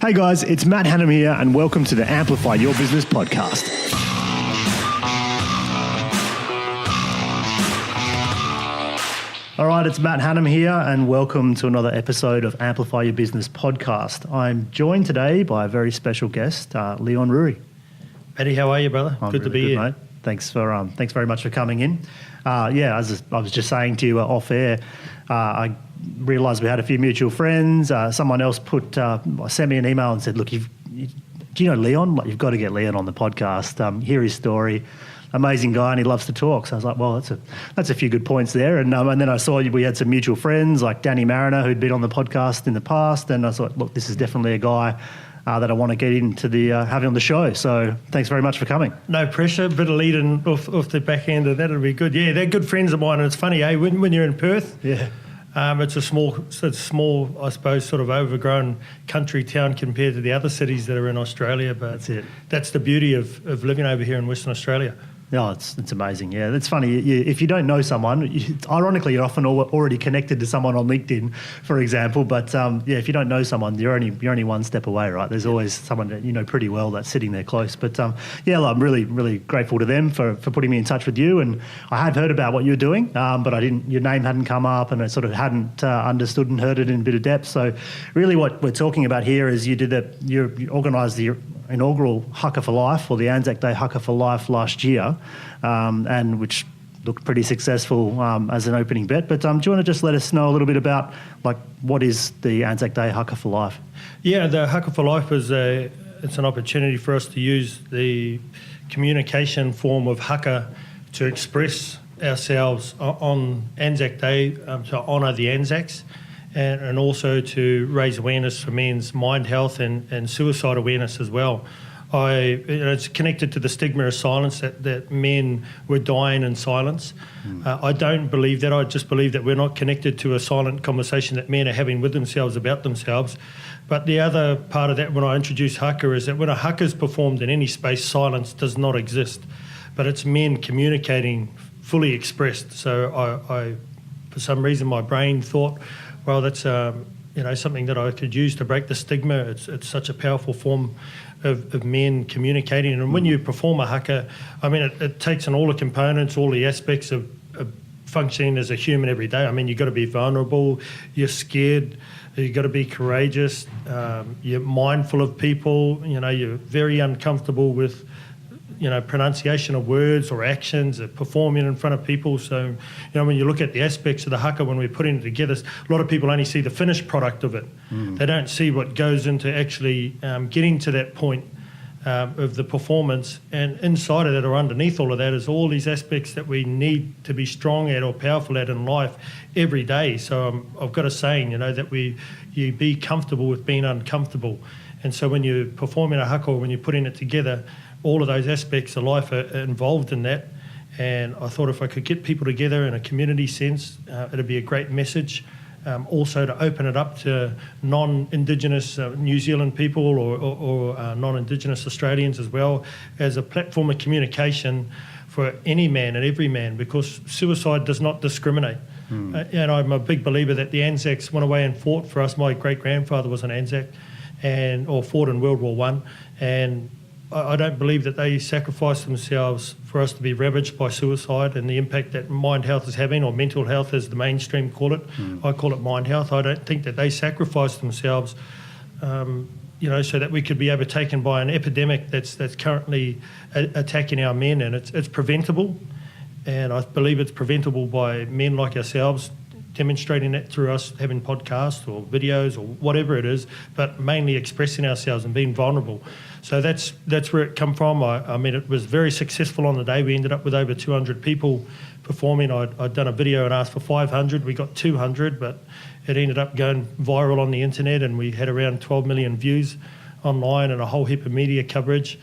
Hey guys, it's Matt Hanham here and welcome to the Amplify Your Business podcast. All right, it's Matt Hanham here and welcome to another episode of Amplify Your Business podcast. I'm joined today by a very special guest, Leon Ruri. Paddy, how are you, brother? Good to be here. Mate. Thanks very much for coming in. As I was just saying to you off air, I realised we had a few mutual friends. Someone else sent me an email and said, "Look, do you know Leon? Like, you've got to get Leon on the podcast. Hear his story. Amazing guy, and he loves to talk." So I was like, "Well, that's a few good points there." And then I saw we had some mutual friends like Danny Mariner, who'd been on the podcast in the past, and I thought, "Look, this is definitely a guy that I want to get into having on the show." So thanks very much for coming. No pressure, bit of leading off the back end of that, it'll be good. Yeah, they're good friends of mine, and it's funny, when you're in Perth, it's a small, I suppose, sort of overgrown country town compared to the other cities that are in Australia. But that's it. That's the beauty of living over here in Western Australia. No, it's amazing. Yeah, it's funny. If you don't know someone, ironically, you're often already connected to someone on LinkedIn, for example. But if you don't know someone, you're only one step away, right? There's always someone that you know pretty well that's sitting there close. But I'm really, really grateful to them for putting me in touch with you. And I had heard about what you were doing, but your name hadn't come up, and I sort of hadn't understood and heard it in a bit of depth. So really, what we're talking about here is you organised the inaugural Haka for Life, or the Anzac Day Haka for Life last year, and which looked pretty successful as an opening bet. But do you want to just let us know a little bit about what is the Anzac Day Haka for Life? Yeah, the Haka for Life it's an opportunity for us to use the communication form of Haka to express ourselves on Anzac Day, to honour the Anzacs, and also to raise awareness for men's mind health and suicide awareness as well. It's connected to the stigma of silence, that men were dying in silence. I don't believe that. I just believe that we're not connected to a silent conversation that men are having with themselves about themselves. But the other part of that, when I introduce Haka, is that when a Haka is performed in any space, silence does not exist. But it's men communicating fully expressed. So I for some reason, my brain thought, well, that's something that I could use to break the stigma. It's such a powerful form of men communicating. And when you perform a Haka, I mean, it takes on all the components, all the aspects of functioning as a human every day. I mean, you've got to be vulnerable, you're scared, you've got to be courageous, you're mindful of people, you're very uncomfortable with pronunciation of words or actions, performing in front of people. So, when you look at the aspects of the Haka, when we're putting it together, a lot of people only see the finished product of it. They don't see what goes into actually getting to that point of the performance. And inside of that, or underneath all of that, is all these aspects that we need to be strong at or powerful at in life every day. So I've got a saying, that you be comfortable with being uncomfortable. And so when you're performing a Haka, or when you're putting it together, all of those aspects of life are involved in that. And I thought if I could get people together in a community sense, it'd be a great message. Also to open it up to non-Indigenous New Zealand people or non-Indigenous Australians as well, as a platform of communication for any man and every man, because suicide does not discriminate. And I'm a big believer that the Anzacs went away and fought for us. My great-grandfather was an Anzac or fought in World War I, and I don't believe that they sacrificed themselves for us to be ravaged by suicide and the impact that mind health is having, or mental health as the mainstream call it. I call it mind health. I don't think that they sacrificed themselves, so that we could be overtaken by an epidemic that's currently attacking our men, and it's preventable. And I believe it's preventable by men like ourselves, demonstrating that through us having podcasts or videos or whatever it is, but mainly expressing ourselves and being vulnerable. So that's where it come from. I mean, it was very successful on the day. We ended up with over 200 people performing. I'd done a video and asked for 500. We got 200, but it ended up going viral on the internet, and we had around 12 million views online and a whole heap of media coverage.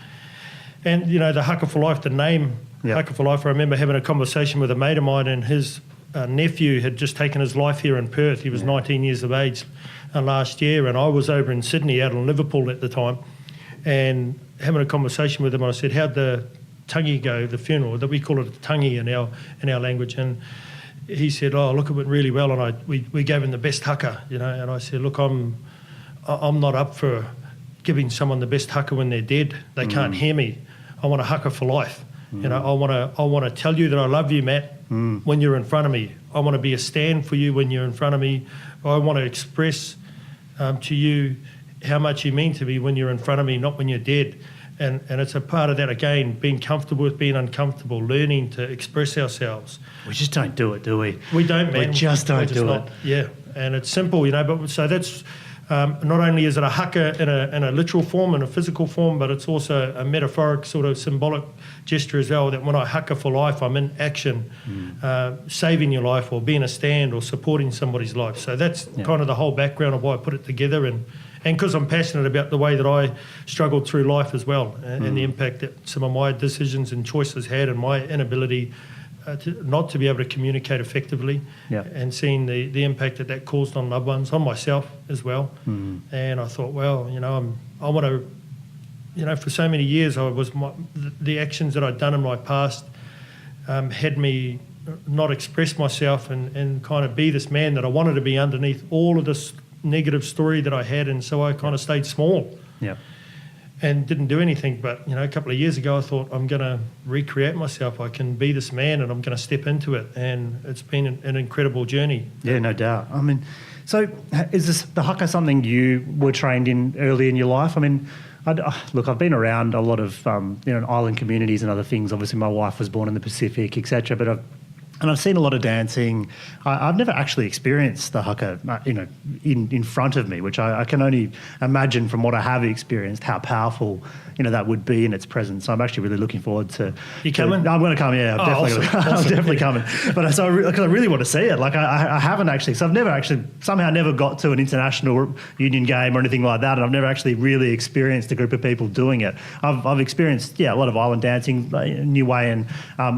And, the Haka for Life, the name Haka for Life, I remember having a conversation with a mate of mine, and his nephew had just taken his life here in Perth. He was 19 years of age last year, and I was over in Sydney, out in Liverpool at the time, and having a conversation with him. I said, how'd the tangi go, the funeral? That we call it a tangi in our language. And he said, oh, look, it went really well, and we gave him the best Haka, And I said, look, I'm not up for giving someone the best haka when they're dead. They can't hear me. I want a haka for life. You know, I want to tell you that I love you, Matt, when you're in front of me. I want to be a stand for you when you're in front of me. I want to express to you how much you mean to me when you're in front of me, not when you're dead. And it's a part of that, again, being comfortable with being uncomfortable, learning to express ourselves. We just don't do it, do we? We don't, man. We just don't do it. Yeah, and it's simple, you know, but so that's... not only is it a haka in a literal form, in a physical form, but it's also a metaphoric sort of symbolic gesture as well, that when I haka for life, I'm in action, saving your life or being a stand or supporting somebody's life. So that's kind of the whole background of why I put it together, and because I'm passionate about the way that I struggled through life as well, and the impact that some of my decisions and choices had, and my inability not to be able to communicate effectively, and seeing the impact that caused on loved ones, on myself as well. And I thought, well, you know, I want to, you know, for so many years, the actions that I'd done in my past had me not express myself and kind of be this man that I wanted to be underneath all of this negative story that I had, and so I kind of stayed small. And didn't do anything. But, you know, a couple of years ago, I thought, I'm going to recreate myself. I can be this man, and I'm going to step into it. And it's been an incredible journey. Yeah, no doubt. I mean, so is the haka something you were trained in early in your life? I mean, look, I've been around a lot of, you know, island communities and other things. Obviously, my wife was born in the Pacific, etc. But I've seen a lot of dancing. I've never actually experienced the haka, you know, in front of me, which I can only imagine from what I have experienced how powerful, you know, that would be in its presence. So I'm actually really looking forward to. You coming? I'm going to come. Yeah, I'm definitely coming. But so because I really want to see it. Like I haven't actually. So I've never actually somehow never got to an international union game or anything like that, and I've never actually really experienced a group of people doing it. I've experienced a lot of island dancing, New Way, and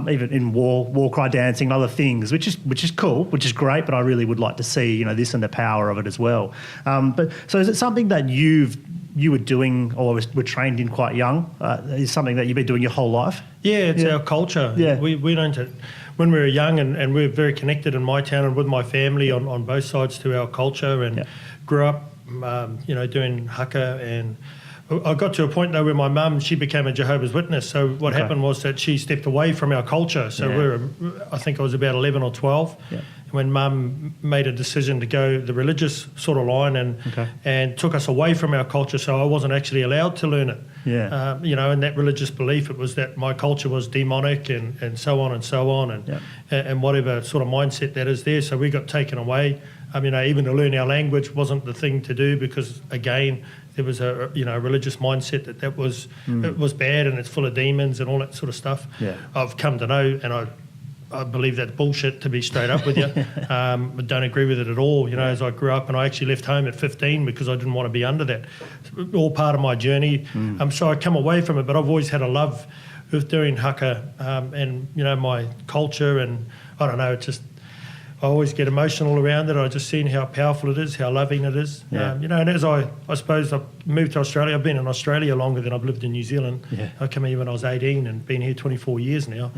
even in war cry dancing. Other things, which is cool, which is great, but I really would like to see, you know, this and the power of it as well. But so is it something that you were doing or were trained in quite young? Is something that you've been doing your whole life? Yeah, it's our culture. Yeah. We learned it when we were young, and we were very connected in my town and with my family on both sides to our culture, and grew up, you know, doing haka. And I got to a point though where my mum, she became a Jehovah's Witness. So what happened was that she stepped away from our culture. So I think I was about 11 or 12 when mum made a decision to go the religious sort of line, and took us away from our culture. So I wasn't actually allowed to learn it. You know, and that religious belief, it was that my culture was demonic and so on and so on, and whatever sort of mindset that is there. So we got taken away. I mean, even to learn our language wasn't the thing to do, because again, there was a religious mindset that was it was bad and it's full of demons and all that sort of stuff. I've come to know, and I believe that's bullshit, to be straight up with you. I don't agree with it at all. You know, as I grew up, and I actually left home at 15 because I didn't want to be under that. All part of my journey. So I come away from it, but I've always had a love of doing haka, and you know, my culture, and I don't know, it's just. I always get emotional around it. I just seen how powerful it is, how loving it is. You know, and as I suppose I've moved to Australia, I've been in Australia longer than I've lived in New Zealand. I came here when I was 18 and been here 24 years now.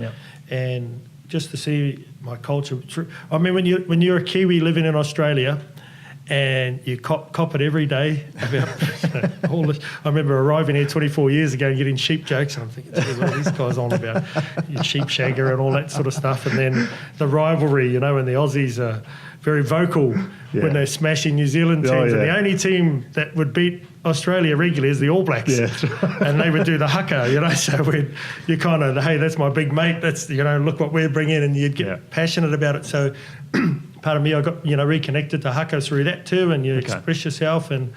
And just to see my culture. I mean, when you're a Kiwi living in Australia, and you cop it every day about all this. I remember arriving here 24 years ago and getting sheep jokes, and I'm thinking, what are these guys on about? Your sheep shagger and all that sort of stuff. And then the rivalry, you know, when the Aussies are very vocal when they're smashing New Zealand teams. And the only team that would beat Australia regularly is the All Blacks. And they would do the haka, you know, so you kind of, hey, that's my big mate, that's, you know, look what we're bringing, and you'd get passionate about it. So part of me, I got, you know, reconnected to haka through that too, and you express yourself, and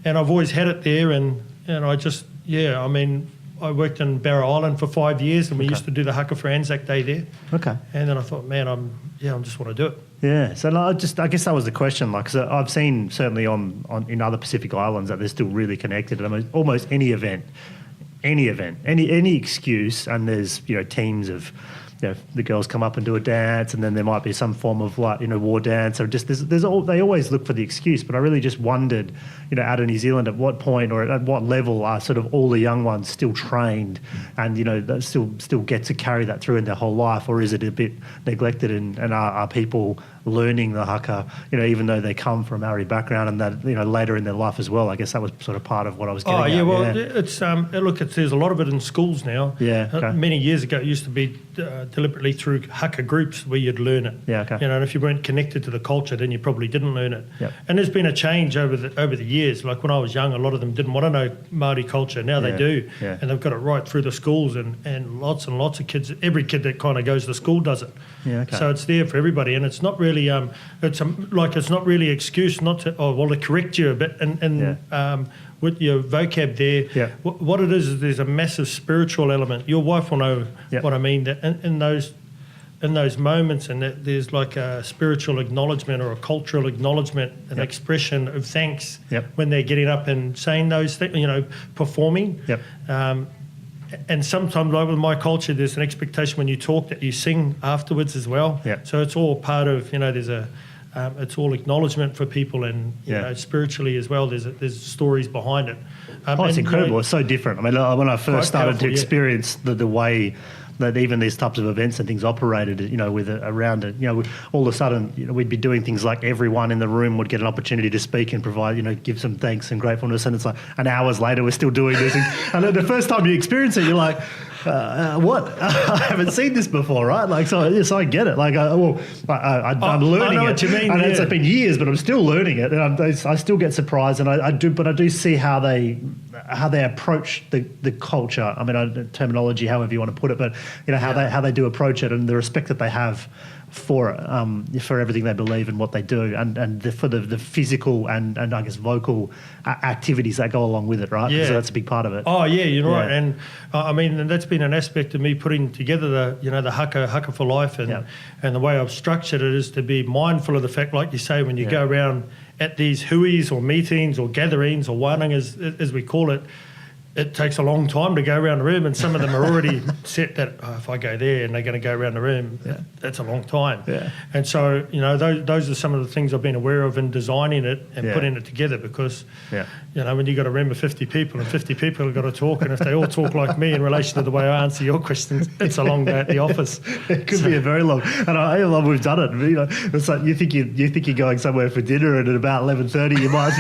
I've always had it there, and I just, I mean, I worked in Barrow Island for 5 years, and we used to do the haka for Anzac Day there. And then I thought, man, I just want to do it. So I guess that was the question. Like, so I've seen certainly on in other Pacific islands that they're still really connected. I mean, almost any event, any excuse, and there's, you know, teams of, you know, the girls come up and do a dance, and then there might be some form of, like, you know, war dance, or just they always look for the excuse. But I really just wondered, you know, out of New Zealand, at what point or at what level are sort of all the young ones still trained, and, you know, that still get to carry that through in their whole life, or is it a bit neglected, and are people learning the haka, even though they come from Maori background and that, later in their life as well. I guess that was sort of part of what I was getting at. Oh, yeah, well, it's, there's a lot of it in schools now. Yeah, okay. Many years ago, it used to be deliberately through haka groups where you'd learn it. Yeah, okay. And if you weren't connected to the culture, then you probably didn't learn it. Yep. And there's been a change over the years. Like when I was young, a lot of them didn't want to know Māori culture. Now they do. Yeah. And they've got it right through the schools, and lots of kids, every kid that kind of goes to school does it. Yeah, okay. So it's there for everybody, and it's not really it's not really an excuse not to correct you a bit and with your vocab there. Yeah. What it is there's a massive spiritual element. Your wife will know what I mean. That in those moments, and that there's like a spiritual acknowledgement or a cultural acknowledgement, an expression of thanks when they're getting up and saying those things, performing. Yep. And sometimes, like with my culture, there's an expectation when you talk that you sing afterwards as well. Yep. So it's all part of, it's all acknowledgement for people, and spiritually as well. There's stories behind it. It's incredible. It's so different. I mean, when I first started to experience the way that even these types of events and things operated, with around it, all of a sudden, we'd be doing things like everyone in the room would get an opportunity to speak and provide, give some thanks and gratefulness. And it's like, and hours later, we're still doing this. And then the first time you experience it, you're like, what? I haven't seen this before, right? Like, so yes, I get it. Like, I'm learning it. I know what you mean. And it's been years, but I'm still learning it, and I still get surprised. And I do see how they approach the culture. I mean, terminology, however you want to put it, but how they do approach it, and the respect that they have for it, for everything they believe and what they do, and for the physical and I guess vocal activities that go along with it, right? Yeah. So that's a big part of it. Oh yeah, you're right. And and that's been an aspect of me putting together the Haka for life, and the way I've structured it is to be mindful of the fact, like you say, when you go around at these huis or meetings or gatherings or wānanga as we call it, it takes a long time to go around the room, and some of them are already set that if I go there and they're going to go around the room, that's a long time. Yeah. And so, those are some of the things I've been aware of in designing it and putting it together, because, when you've got a room of 50 people and 50 people have got to talk, and if they all talk like me in relation to the way I answer your questions, it's a long day at the office. It could be a very long. And I love we've done it. It's like you think you're going somewhere for dinner, and at about 11:30 you might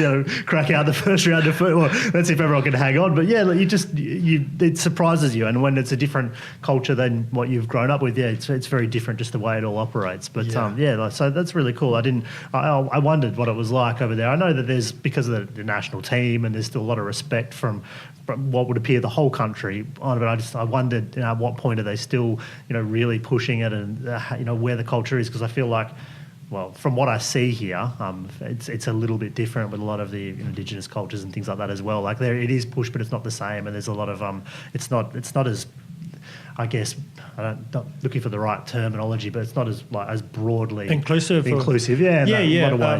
crack out the first round of food. Well, let's see if everyone can hang on. But it surprises you, and when it's a different culture than what you've grown up with, it's very different, just the way it all operates. But so that's really cool. I wondered what it was like over there. I know that there's, because of the national team, and there's still a lot of respect from what would appear the whole country on it. But I wondered at what point are they still really pushing it, and where the culture is, because I feel like, well, from what I see here, it's a little bit different with a lot of the indigenous cultures and things like that as well. Like it is pushed, but it's not the same, and there's a lot of it's not as, I guess, not looking for the right terminology, but it's not as broadly inclusive. In a lot of ways.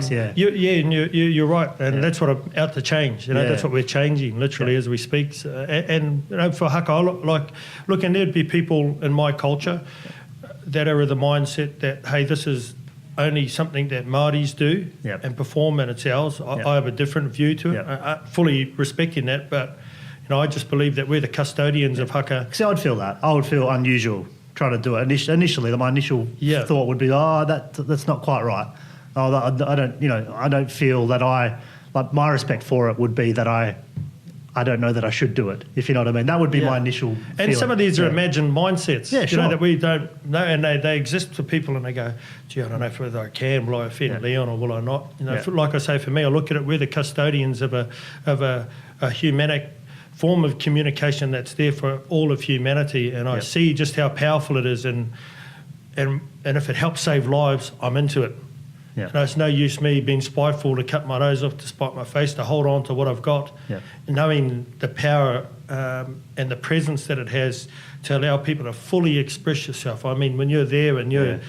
And you're right, and that's what I'm out to change. That's what we're changing literally as we speak. And for Haka, and there'd be people in my culture that are of the mindset that, hey, this is only something that Māoris do and perform, and it's ours. I have a different view to it, fully respecting that, but I just believe that we're the custodians of Haka. See, I'd feel that. I would feel unusual trying to do it. Initially, my initial thought would be, that's not quite right. I don't feel that my respect for it would be that I don't know that I should do it, if you know what I mean. That would be my initial feeling. And some of these are imagined mindsets, sure. that we don't know, and they exist for people, and they go, gee, I don't know whether I can, will I offend Leon or will I not? Like I say, for me, I look at it, we're the custodians of a humanic form of communication that's there for all of humanity, and I see just how powerful it is, and if it helps save lives, I'm into it. It's no use me being spiteful to cut my nose off, to spite my face, to hold on to what I've got, knowing the power and the presence that it has to allow people to fully express yourself. I mean, when you're there and you're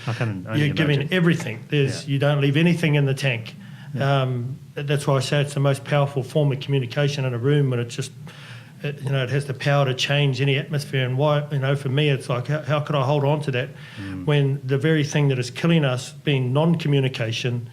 giving everything, you don't leave anything in the tank. That's why I say it's the most powerful form of communication in a room, when it's just, it has the power to change any atmosphere. And why, for me, it's like, how could I hold on to that when the very thing that is killing us, being non-communication,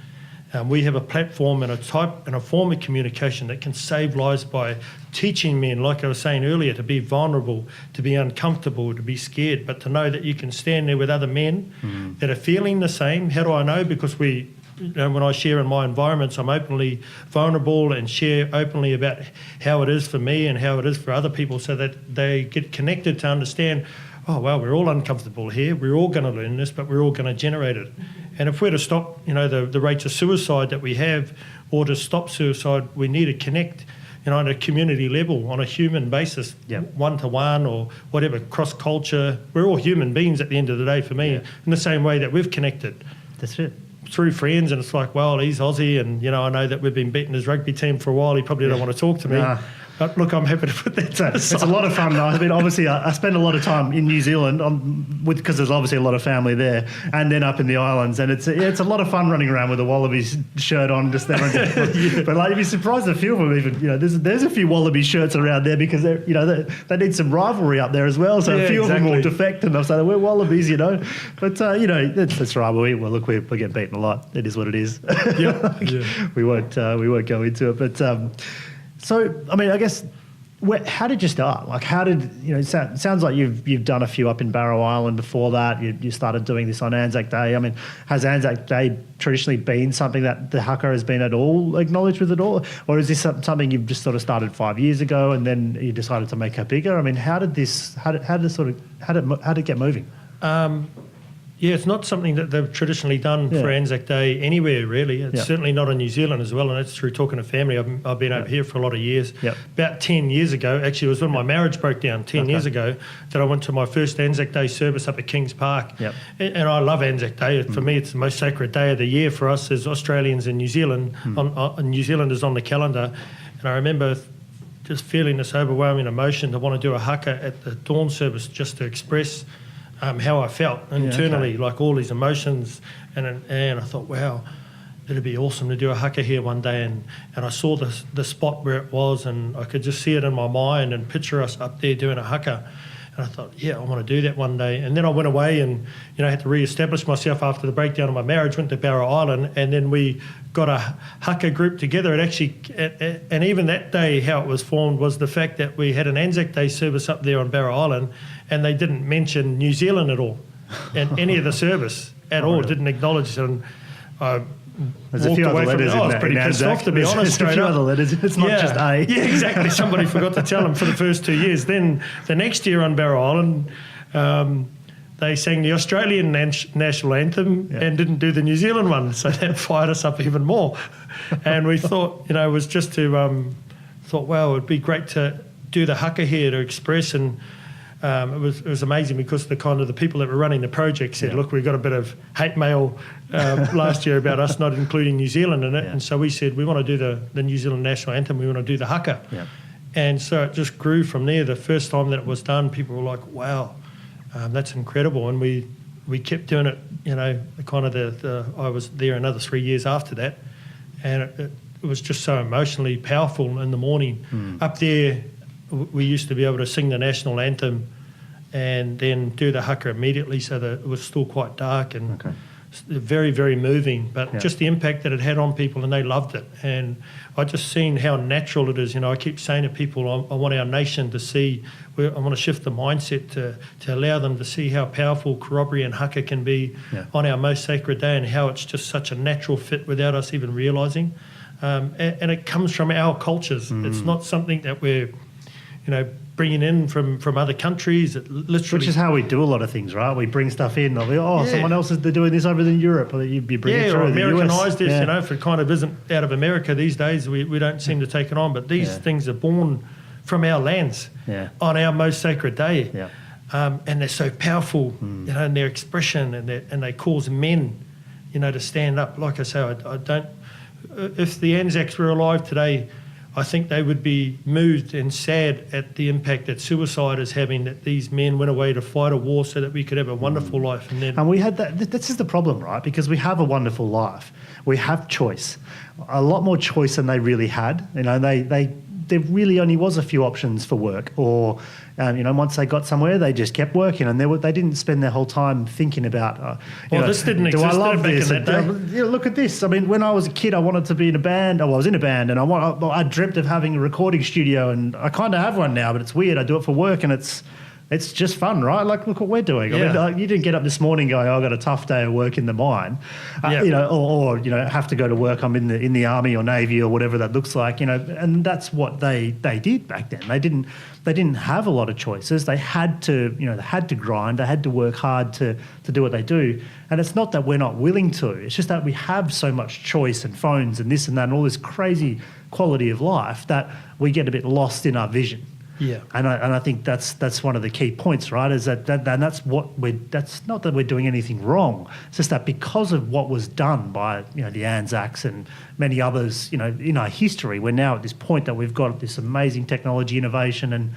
We have a platform and a type and a form of communication that can save lives by teaching men, like I was saying earlier, to be vulnerable, to be uncomfortable, to be scared, but to know that you can stand there with other men that are feeling the same. How do I know? Because when I share in my environments, I'm openly vulnerable and share openly about how it is for me and how it is for other people, so that they get connected to understand, oh, well, we're all uncomfortable here. We're all going to learn this, but we're all going to generate it. And if we're to stop, the rates of suicide that we have, or to stop suicide, we need to connect, on a community level, on a human basis, one-to-one or whatever, cross-culture. We're all human beings at the end of the day for me, in the same way that we've connected. That's it. Through friends, and it's like, well, he's Aussie, and, I know that we've been beating his rugby team for a while. He probably don't want to talk to me. Nah. But look, I'm happy to put that to the It's side. a lot of fun. I mean, obviously, I spend a lot of time in New Zealand because there's obviously a lot of family there, and then up in the islands, and it's a lot of fun running around with a Wallabies shirt on just there. But like, you'd be surprised a few of them even. There's a few Wallaby shirts around there because they need some rivalry up there as well. So a few of them will defect and they'll say we're Wallabies, But that's rivalry. Well, look, we're getting beaten a lot. It is what it is. We won't go into it, but. So, I mean, I guess, how did you start? Like, how did, it sounds like you've done a few up in Barrow Island before that. You started doing this on Anzac Day. I mean, has Anzac Day traditionally been something that the Haka has been at all acknowledged with at all? Or is this something you've just sort of started 5 years ago and then you decided to make it bigger? I mean, how did it get moving? It's not something that they've traditionally done for Anzac Day anywhere, really. It's certainly not in New Zealand as well, and that's through talking to family. I've been over here for a lot of years. About 10 years ago, actually it was when my marriage broke down 10 years ago, that I went to my first Anzac Day service up at Kings Park. And I love Anzac Day. For me, it's the most sacred day of the year for us as Australians in New Zealand. New Zealand is on the calendar. And I remember just feeling this overwhelming emotion to want to do a haka at the dawn service just to express how I felt internally, like all these emotions, and I thought, wow, it'd be awesome to do a haka here one day, and I saw the spot where it was, and I could just see it in my mind and picture us up there doing a haka, and I thought, I want to do that one day. And then I went away and had to re-establish myself after the breakdown of my marriage, went to Barrow Island, and then we got a haka group together. It actually, and even that day, how it was formed was the fact that we had an Anzac Day service up there on Barrow Island, and they didn't mention New Zealand at all, and any of the service at all, didn't acknowledge it. And I There's a few other letters in there. I was pretty pissed off, to be honest. There's a few other letters. It's not just A. Yeah, exactly. Somebody forgot to tell them for the first 2 years. Then the next year on Barrow Island, they sang the Australian national anthem and didn't do the New Zealand one. So that fired us up even more. And we thought, it was just to, wow, it would be great to do the haka here to express. And it was amazing because the people that were running the project said, look, we got a bit of hate mail last year about us not including New Zealand in it. And so we said, we want to do the New Zealand national anthem. We want to do the haka. And so it just grew from there. The first time that it was done, people were like, wow, that's incredible. And we kept doing it, I was there another 3 years after that. And it was just so emotionally powerful in the morning. Up there, we used to be able to sing the national anthem and then do the haka immediately, so that it was still quite dark and very, very moving. But just the impact that it had on people, and they loved it. And I just seen how natural it is. I keep saying to people, I want our nation to see, I want to shift the mindset to allow them to see how powerful corroboree and haka can be on our most sacred day, and how it's just such a natural fit without us even realising. And it comes from our cultures. It's not something that we're bringing in from other countries. It literally, which is how we do a lot of things, right? We bring stuff in. Someone else they're doing this over in Europe. Or you bring it through. Or the Americanised US. this, if it kind of isn't out of America these days, we don't seem to take it on. But these things are born from our lands on our most sacred day. And they're so powerful, in their expression, and they cause men, to stand up. Like I say, I don't... If the Anzacs were alive today, I think they would be moved and sad at the impact that suicide is having, that these men went away to fight a war so that we could have a wonderful life. And we had that. This is the problem, right? Because we have a wonderful life. We have choice. A lot more choice than they really had. there really only was a few options for work, or once they got somewhere, they just kept working, and they didn't spend their whole time thinking about. This didn't exist. Do I love this? Back in that day? Look at this. I mean, when I was a kid, I wanted to be in a band. I was in a band, and I dreamt of having a recording studio, and I kind of have one now, but it's weird. I do it for work, and it's just fun, right? Like, look what we're doing. I mean, you didn't get up this morning going, I got a tough day of work in the mine, or have to go to work. I'm in the army or navy or whatever that looks like, and that's what they did back then. They didn't have a lot of choices. They had to, they had to grind. They had to work hard to do what they do. And it's not that we're not willing to. It's just that we have so much choice and phones and this and that and all this crazy quality of life that we get a bit lost in our vision. Yeah, and I think that's one of the key points, right? Is that that's not that we're doing anything wrong. It's just that because of what was done by the Anzacs and many others, in our history, we're now at this point that we've got this amazing technology innovation,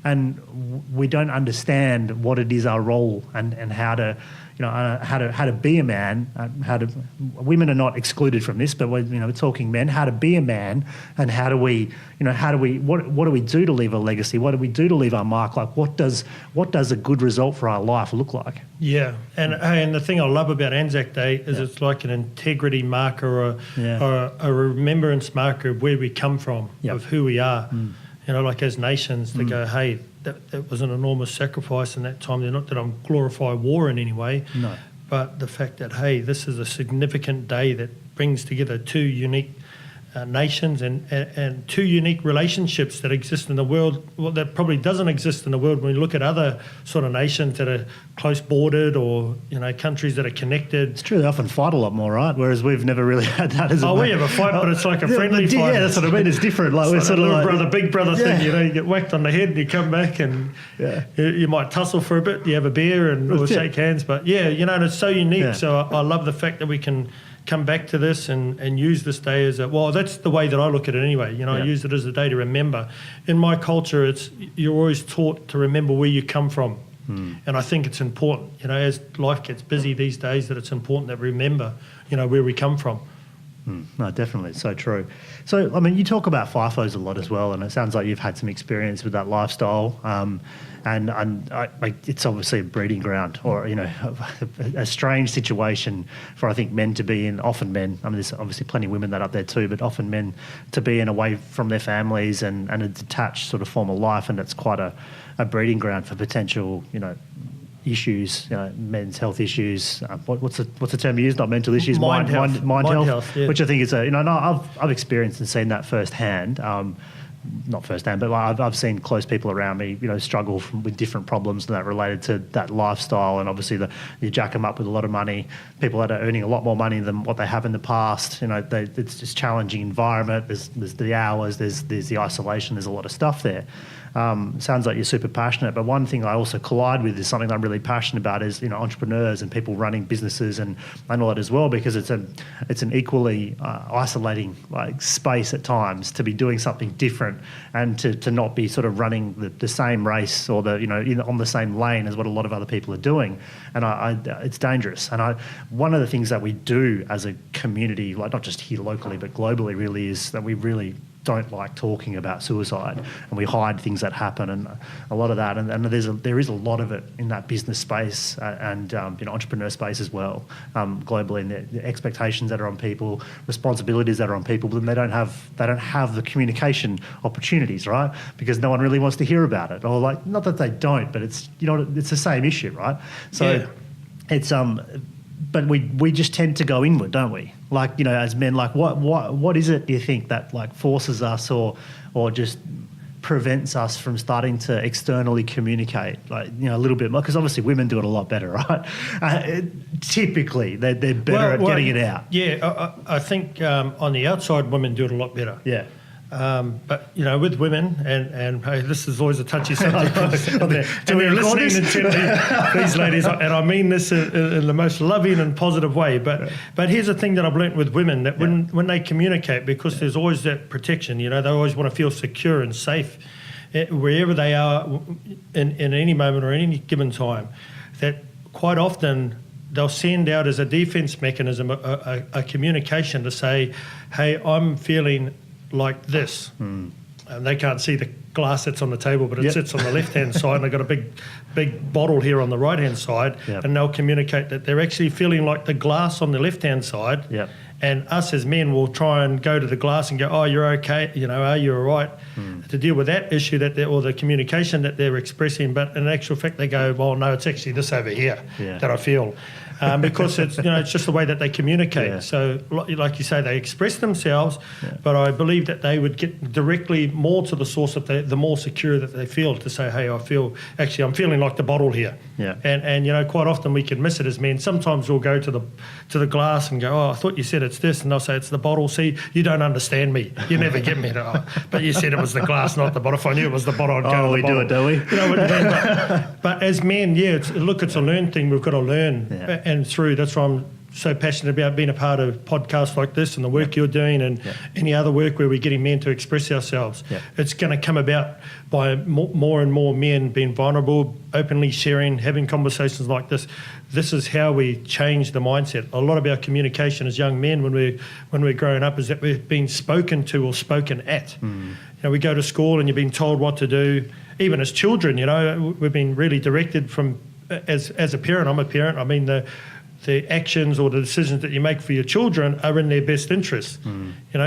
and we don't understand what it is our role and how to. How to be a man. Women are not excluded from this, but we're talking men. How to be a man, and what do we do to leave a legacy? What do we do to leave our mark? Like, what does a good result for our life look like? Yeah, and the thing I love about Anzac Day is it's like an integrity marker or a remembrance marker of where we come from, of who we are. Like as nations, to go, hey, that was an enormous sacrifice in that time. Not that I'm glorify war in any way, no, but the fact that, hey, this is a significant day that brings together two unique nations and two unique relationships that exist in the world, that probably doesn't exist in the world when we look at other sort of nations that are close bordered or countries that are connected. It's true, they often fight a lot more, right? Whereas we've never really had that as we have a fight, but it's like a friendly fight. Yeah, that's what I mean. It's different. Like, it's we're like sort a of little like brother, big brother thing. You get whacked on the head and you come back and you might tussle for a bit. You have a beer or shake hands, but and it's so unique. Yeah. So I love the fact that we can come back to this and use this day as that's the way that I look at it anyway. I use it as a day to remember. In my culture, you're always taught to remember where you come from. And I think it's important, as life gets busy these days, that it's important that we remember, where we come from. No, definitely. It's so true. So, I mean, you talk about FIFOs a lot as well, and it sounds like you've had some experience with that lifestyle. And it's obviously a breeding ground, or a strange situation for, I think, men to be in. Often men. I mean, there's obviously plenty of women that are up there too, but often men to be in away from their families and a detached sort of form of life, and it's quite a breeding ground for potential, issues, men's health issues. What's the term you use? Not mental issues, mind health, yeah. Which I think is I've experienced and seen that firsthand. Not firsthand, but I've seen close people around me, struggle with different problems that related to that lifestyle, and obviously you jack them up with a lot of money. People that are earning a lot more money than what they have in the past. It's just challenging environment. There's the hours. There's the isolation. There's a lot of stuff there. Sounds like you're super passionate, but one thing I also collide with is something I'm really passionate about is entrepreneurs and people running businesses and all that as well, because it's an equally isolating space at times to be doing something different and to not be sort of running the same race or on the same lane as what a lot of other people are doing, and it's dangerous. And one of the things that we do as a community, like not just here locally but globally, really is that we really don't like talking about suicide, and we hide things that happen, and a lot of that, and there is a lot of it in that business space and entrepreneur space as well, globally, and the expectations that are on people, responsibilities that are on people, but they don't have the communication opportunities, right? Because no one really wants to hear about it, or not that they don't, but it's it's the same issue, right? So it's but we just tend to go inward, don't we? As men, what is it, do you think, that forces us or just prevents us from starting to externally communicate, a little bit more? Because obviously women do it a lot better, right? Typically, they're better at getting it out. Yeah, I think on the outside, women do it a lot better. Yeah. But with women, and hey, this is always a touchy subject. Do we record this? These ladies, and I mean this in the most loving and positive way. But here's the thing that I've learnt with women, that when they communicate, because there's always that protection. They always want to feel secure and safe wherever they are in any moment or any given time. That quite often they'll send out as a defense mechanism a communication to say, hey, I'm feeling like this. and they can't see the glass that's on the table, but it sits on the left-hand side, and they've got a big bottle here on the right-hand side, and they'll communicate that they're actually feeling like the glass on the left-hand side, and us as men will try and go to the glass and go, oh, you're okay, are you all right, to deal with that issue or the communication that they're expressing, but in actual fact they go, well, no, it's actually this over here that I feel. Because it's it's just the way that they communicate. Yeah. So, like you say, they express themselves, but I believe that they would get directly more to the source of the more secure that they feel to say, hey, I'm feeling like the bottle here. Yeah. And quite often we can miss it as men. Sometimes we'll go to the glass and go, oh, I thought you said it's this, and they'll say it's the bottle. See, you don't understand me. You never get me. But you said it was the glass, not the bottle. If I knew it was the bottle, I'd go to the bottle. Oh, we do it, don't we? You know what I mean? But as men, it's a learned thing. We've got to learn. Yeah. And that's why I'm so passionate about being a part of podcasts like this and the work you're doing and any other work where we're getting men to express ourselves. Yeah. It's going to come about by more and more men being vulnerable, openly sharing, having conversations like this. This is how we change the mindset. A lot of our communication as young men when we're growing up is that we've been spoken to or spoken at. We go to school and you're being told what to do. Even as children, we've been really directed from as a parent. I'm a parent. I mean, the actions or the decisions that you make for your children are in their best interest.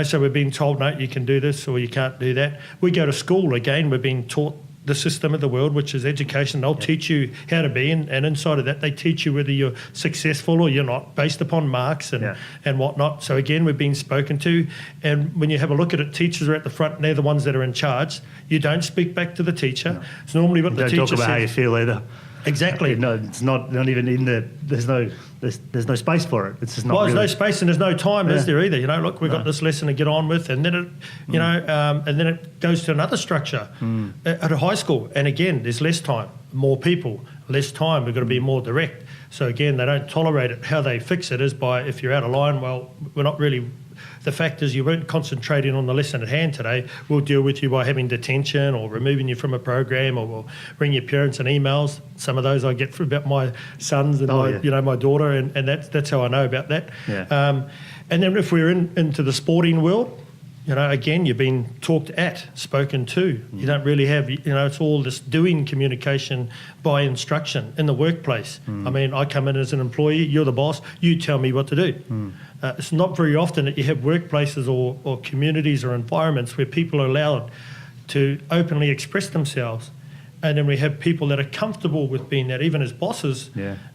So we're being told, no, you can do this or you can't do that. We go to school, again, we're being taught the system of the world, which is education. They'll teach you how to be, and inside of that, they teach you whether you're successful or you're not, based upon marks and whatnot. So again, we're being spoken to. And when you have a look at it, teachers are at the front, and they're the ones that are in charge. You don't speak back to the teacher. No. It's normally what the teacher says. Don't talk about how you feel either. Exactly. No, it's not even in the. There's no space for it. It's just not. Well, there's really. no space and there's no time, is there either? Look, we've got this lesson to get on with, and then it, and then it goes to another structure at a high school, and again, there's less time, more people, less time. We've got to be more direct. So again, they don't tolerate it. How they fix it is by, if you're out of line, well, we're not really. The fact is you weren't concentrating on the lesson at hand today. We'll deal with you by having detention or removing you from a program, or we'll bring your parents and emails. Some of those I get about my sons and my daughter, and that's how I know about that. Yeah. And then if we're into the sporting world, again, you're being talked at, spoken to. You don't really have, it's all this doing communication by instruction in the workplace. I mean, I come in as an employee, you're the boss, you tell me what to do. It's not very often that you have workplaces or communities or environments where people are allowed to openly express themselves. And then we have people that are comfortable with being that, even as bosses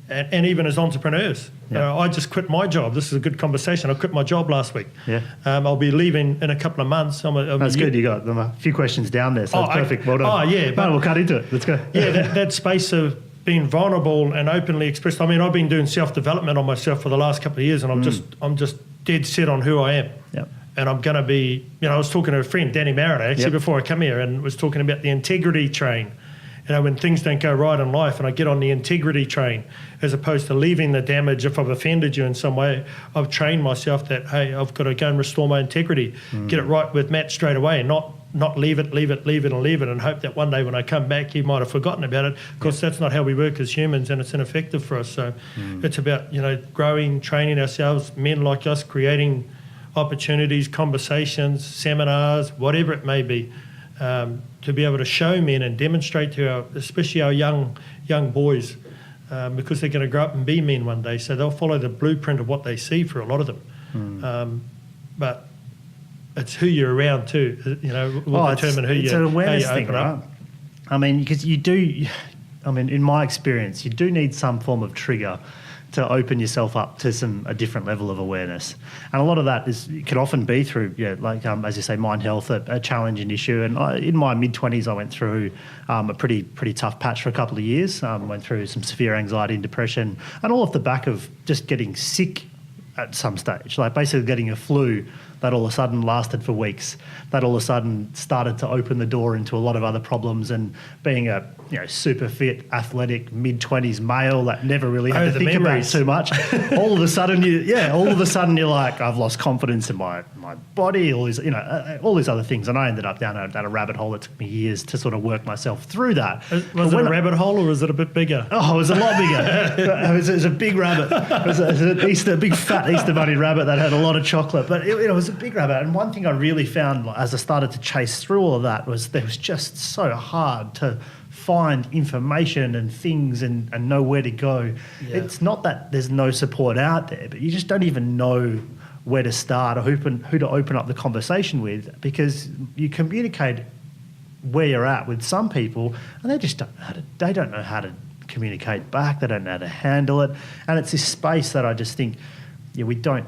and even as entrepreneurs. Yeah. I just quit my job. This is a good conversation. I quit my job last week. Yeah. I'll be leaving in a couple of months. That's good. You got them a few questions down there, so that's perfect. Well done. Oh, yeah. But we'll cut into it. Let's go. Yeah, that space of being vulnerable and openly expressed. I mean, I've been doing self-development on myself for the last couple of years, and I'm just dead set on who I am. Yep. And I'm going to be, I was talking to a friend, Danny Mariner, actually, before I come here, and was talking about the integrity train. When things don't go right in life, and I get on the integrity train, as opposed to leaving the damage. If I've offended you in some way, I've trained myself that, hey, I've got to go and restore my integrity, get it right with Matt straight away, and not leave it, and hope that one day when I come back, he might have forgotten about it. Of course, that's not how we work as humans, and it's ineffective for us. So it's about, growing, training ourselves, men like us, creating opportunities, conversations, seminars, whatever it may be, to be able to show men and demonstrate to especially our young boys, because they're going to grow up and be men one day. So they'll follow the blueprint of what they see for a lot of them. But it's who you're around too, will determine who you open up. It's an awareness thing, right? I mean, because in my experience, you do need some form of trigger to open yourself up to a different level of awareness. And a lot of that can often be through, as you say, mind health, a challenging issue. And in my mid-20s, I went through a pretty tough patch for a couple of years. Went through some severe anxiety and depression, and all off the back of just getting sick at some stage, like basically getting a flu that all of a sudden lasted for weeks, that all of a sudden started to open the door into a lot of other problems. And being a super fit, athletic, mid-20s male that never really had to think about too much, all of a sudden you're like, I've lost confidence in my body, all these other things. And I ended up down a rabbit hole that took me years to sort of work myself through that. Was it a rabbit hole, or was it a bit bigger? Oh, it was a lot bigger. It was a big rabbit. It was a big fat fat Easter bunny rabbit that had a lot of chocolate, but it was a big rabbit. And one thing I really found as I started to chase through all of that was there was just so hard to find information and things and know where to go. Yeah. It's not that there's no support out there, but you just don't even know where to start or who to open up the conversation with, because you communicate where you're at with some people and they just don't know how to communicate back. They don't know how to handle it. And it's this space that I just think, we don't,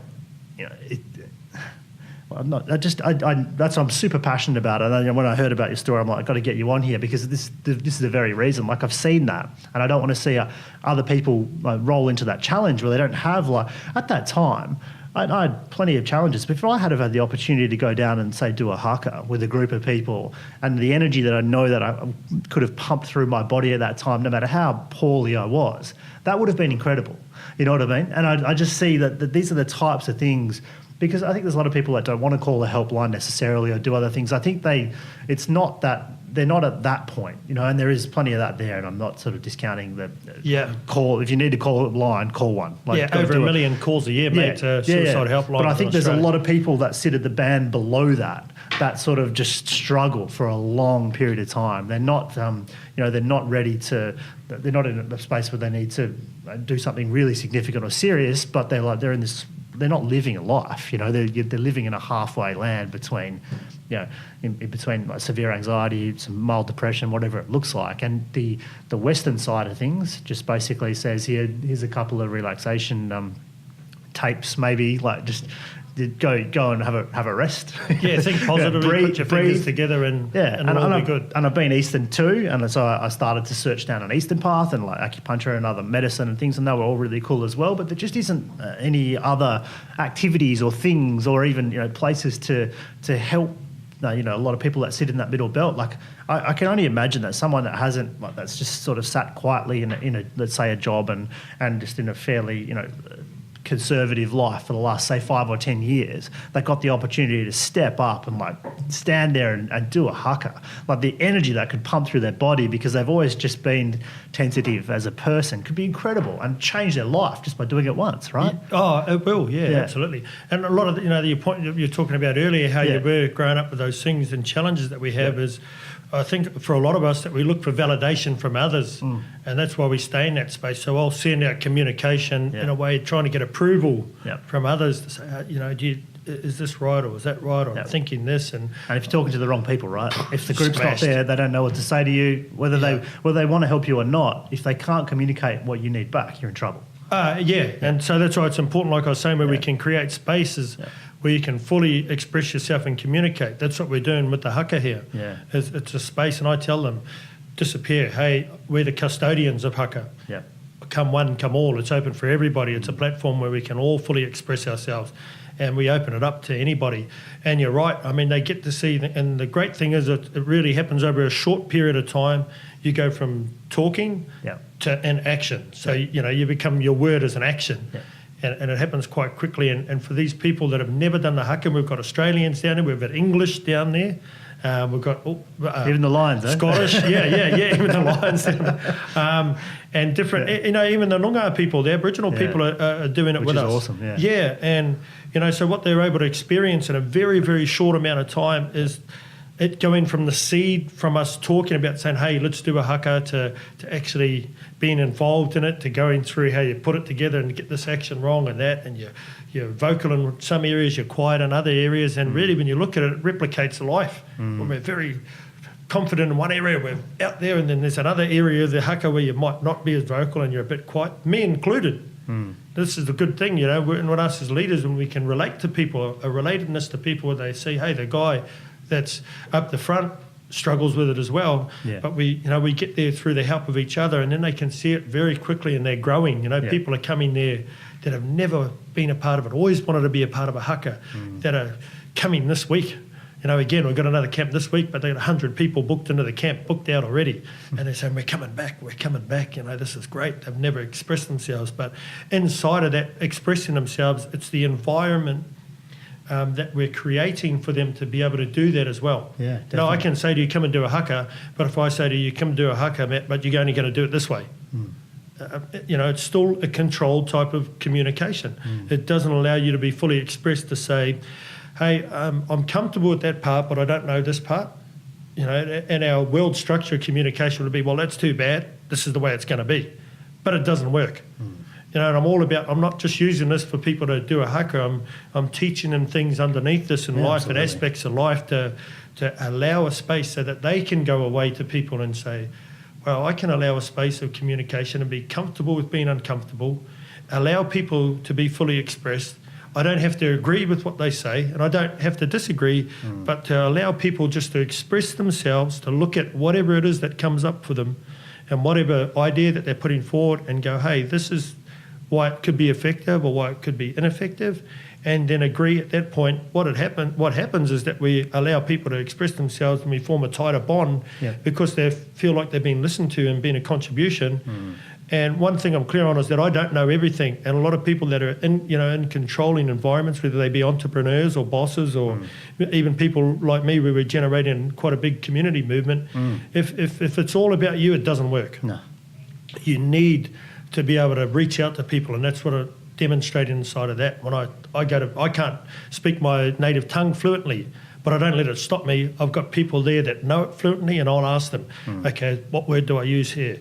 that's what I'm super passionate about. And when I heard about your story, I'm like, I've got to get you on here because this is the very reason. Like, I've seen that, and I don't want to see other people roll into that challenge where they don't have, at that time, I had plenty of challenges. But if I had have had the opportunity to go down and, say, do a haka with a group of people, and the energy that I know that I could have pumped through my body at that time, no matter how poorly I was, that would have been incredible. You know what I mean? And I just see that these are the types of things, because I think there's a lot of people that don't want to call the helpline necessarily or do other things. I think it's not that they're not at that point, and there is plenty of that there, and I'm not sort of discounting the call. If you need to call a line, call one. Over 1 million calls a year, mate, to suicide helpline. But I think there's a lot of people that sit at the band below that sort of just struggle for a long period of time. They're not, they're not ready to, they're not in a space where they need to do something really significant or serious, but they're in this, they're not living a life, they're living in a halfway land between, in between severe anxiety, some mild depression, whatever it looks like. And the Western side of things just basically says, here's a couple of relaxation tapes, maybe, just go and have a rest. Yeah, think positively, put your fingers together and it'll be good. And I've been Eastern too, and so I started to search down an Eastern path and acupuncture and other medicine and things, and they were all really cool as well. But there just isn't any other activities or things or even places to help. A lot of people that sit in that middle belt. I can only imagine that someone that hasn't, that's just sort of sat quietly in a let's say a job and just in a fairly conservative life for the last, say, 5 or 10 years, they got the opportunity to step up and stand there and do a haka. The energy that could pump through their body, because they've always just been tentative as a person, could be incredible and change their life just by doing it once, right? Oh, it will, yeah, absolutely. And a lot of the point you're talking about earlier, how you were growing up with those things and challenges that we have is, I think for a lot of us, that we look for validation from others, and that's why we stay in that space. So I'll send out communication in a way, trying to get approval from others to say, is this right or is that right? Or I'm thinking this. And if you're talking to the wrong people, right? If the group's not there, they don't know what to say to you, whether they want to help you or not. If they can't communicate what you need back, you're in trouble. And so that's why it's important, like I was saying, where we can create spaces where you can fully express yourself and communicate. That's what we're doing with the haka here. Yeah. It's a space, and I tell them, disappear. Hey, we're the custodians of haka. Yeah. Come one, come all. It's open for everybody. It's a platform where we can all fully express ourselves, and we open it up to anybody. And you're right. I mean, they get to see, and the great thing is that it really happens over a short period of time. You go from talking to an action. So, you become your word as an action. Yeah. And it happens quite quickly. And for these people that have never done the haka, we've got Australians down there, we've got English down there, we've got even the Lions, Scottish, even the Lions down there. And different, even the Noongar people, the Aboriginal people are doing it with us. Which is awesome, and so what they're able to experience in a very, very short amount of time is it going from the seed, from us talking about saying, hey, let's do a haka, to actually being involved in it, to going through how you put it together and get this action wrong and that, and you're vocal in some areas, you're quiet in other areas, and really when you look at it, it replicates life. When we're very confident in one area, we're out there, and then there's another area of the haka where you might not be as vocal and you're a bit quiet, me included. This is the good thing, and with us as leaders, when we can relate to people, a relatedness to people where they see, hey, the guy that's up the front struggles with it as well, but we get there through the help of each other, and then they can see it very quickly, and they're growing. People are coming there that have never been a part of it, always wanted to be a part of a haka, that are coming this week. Again, we've got another camp this week, but they got 100 people booked into the camp, booked out already, and they're saying, we're coming back, this is great. They've never expressed themselves, but inside of that expressing themselves, it's the environment that we're creating for them to be able to do that as well. Yeah, definitely. I can say to you, come and do a haka, but if I say to you, come and do a haka, Matt, but you're only going to do it this way, it's still a controlled type of communication. It doesn't allow you to be fully expressed to say, hey, I'm comfortable with that part, but I don't know this part. And our world structure of communication would be, well, that's too bad. This is the way it's going to be. But it doesn't work. And I'm not just using this for people to do a haka. I'm teaching them things underneath this in life and aspects of life to allow a space so that they can go away to people and say, well, I can allow a space of communication and be comfortable with being uncomfortable, allow people to be fully expressed. I don't have to agree with what they say, and I don't have to disagree, but to allow people just to express themselves, to look at whatever it is that comes up for them and whatever idea that they're putting forward and go, hey, this is why it could be effective or why it could be ineffective, and then agree at that point. What happens is that we allow people to express themselves and we form a tighter bond because they feel like they're being listened to and being a contribution. And one thing I'm clear on is that I don't know everything, and a lot of people that are in controlling environments, whether they be entrepreneurs or bosses or even people like me, where we're generating quite a big community movement. If it's all about you, it doesn't work. No. You need to be able to reach out to people, and that's what I demonstrate inside of that. When I can't speak my native tongue fluently, but I don't let it stop me. I've got people there that know it fluently, and I'll ask them, okay, what word do I use here?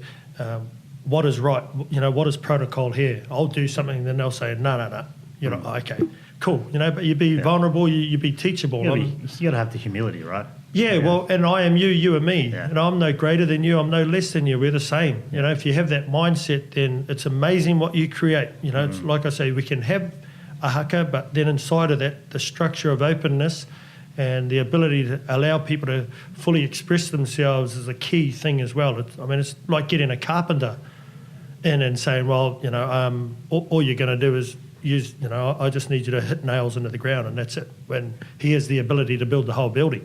What is right? What is protocol here? I'll do something, and then they'll say, no. Okay, cool. But you be vulnerable, you be teachable. You got to have the humility, right? Yeah, well, and I am you, you are me. Yeah. I'm no greater than you, I'm no less than you. We're the same. If you have that mindset, then it's amazing what you create. It's like I say, we can have a haka, but then inside of that, the structure of openness and the ability to allow people to fully express themselves is a key thing as well. It's like getting a carpenter in and saying, well, all you're going to do is use, I just need you to hit nails into the ground and that's it. When he has the ability to build the whole building.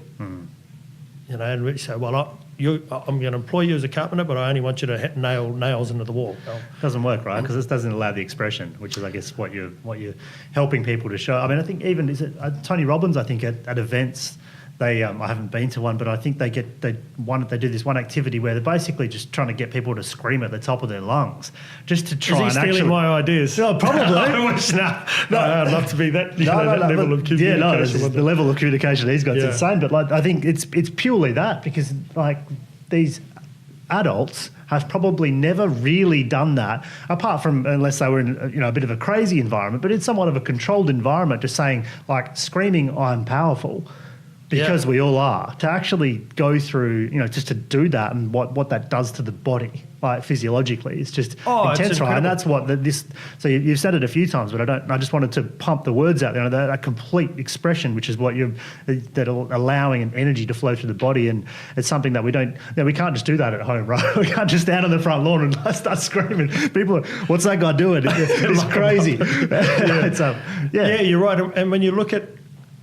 And we say, well, I'm going to employ you as a carpenter, but I only want you to hit nails into the wall. Doesn't work, right? Because this doesn't allow the expression, which is, I guess, what you're helping people to show. I think even Tony Robbins? I think at events, they I haven't been to one, but I think they do this one activity where they're basically just trying to get people to scream at the top of their lungs, just to try Is he and stealing my ideas? No, probably. I'd love to be that level of communication. The level of communication he's got is insane. But I think it's purely that, because these adults have probably never really done that, apart from unless they were in a bit of a crazy environment, but in somewhat of a controlled environment, just saying screaming, I'm powerful. Because we all are, to actually go through, just to do that and what that does to the body, physiologically, it's just intense, right? And that's what so you've said it a few times, but I just wanted to pump the words out there, that complete expression, which is what that allowing an energy to flow through the body. And it's something that we can't just do that at home, right? We can't just stand on the front lawn and start screaming. People are, what's that guy doing? It's crazy. You're right. And when you look at,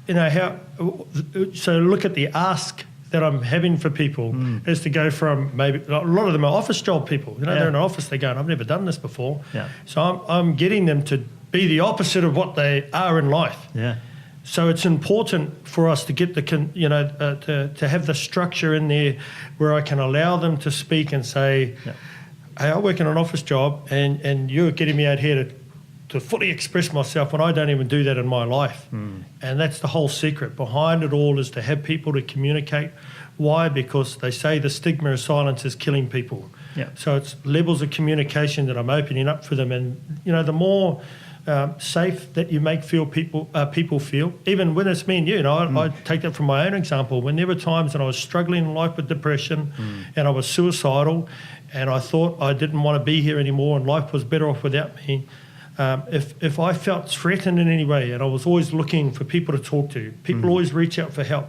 so look at the ask that I'm having for people is to go from, maybe a lot of them are office job people. They're in an office, they're going, I've never done this before. Yeah. So I'm getting them to be the opposite of what they are in life. Yeah. So it's important for us to get to have the structure in there where I can allow them to speak and say, hey, I work in an office job and you're getting me out here to fully express myself when I don't even do that in my life. And that's the whole secret behind it all, is to have people to communicate. Why? Because they say the stigma of silence is killing people. Yeah. So it's levels of communication that I'm opening up for them. And, the more safe that you make people feel, even when it's me and you, I take that from my own example. When there were times that I was struggling in life with depression and I was suicidal and I thought I didn't want to be here anymore and life was better off without me, if I felt threatened in any way, and I was always looking for people to talk to, people always reach out for help,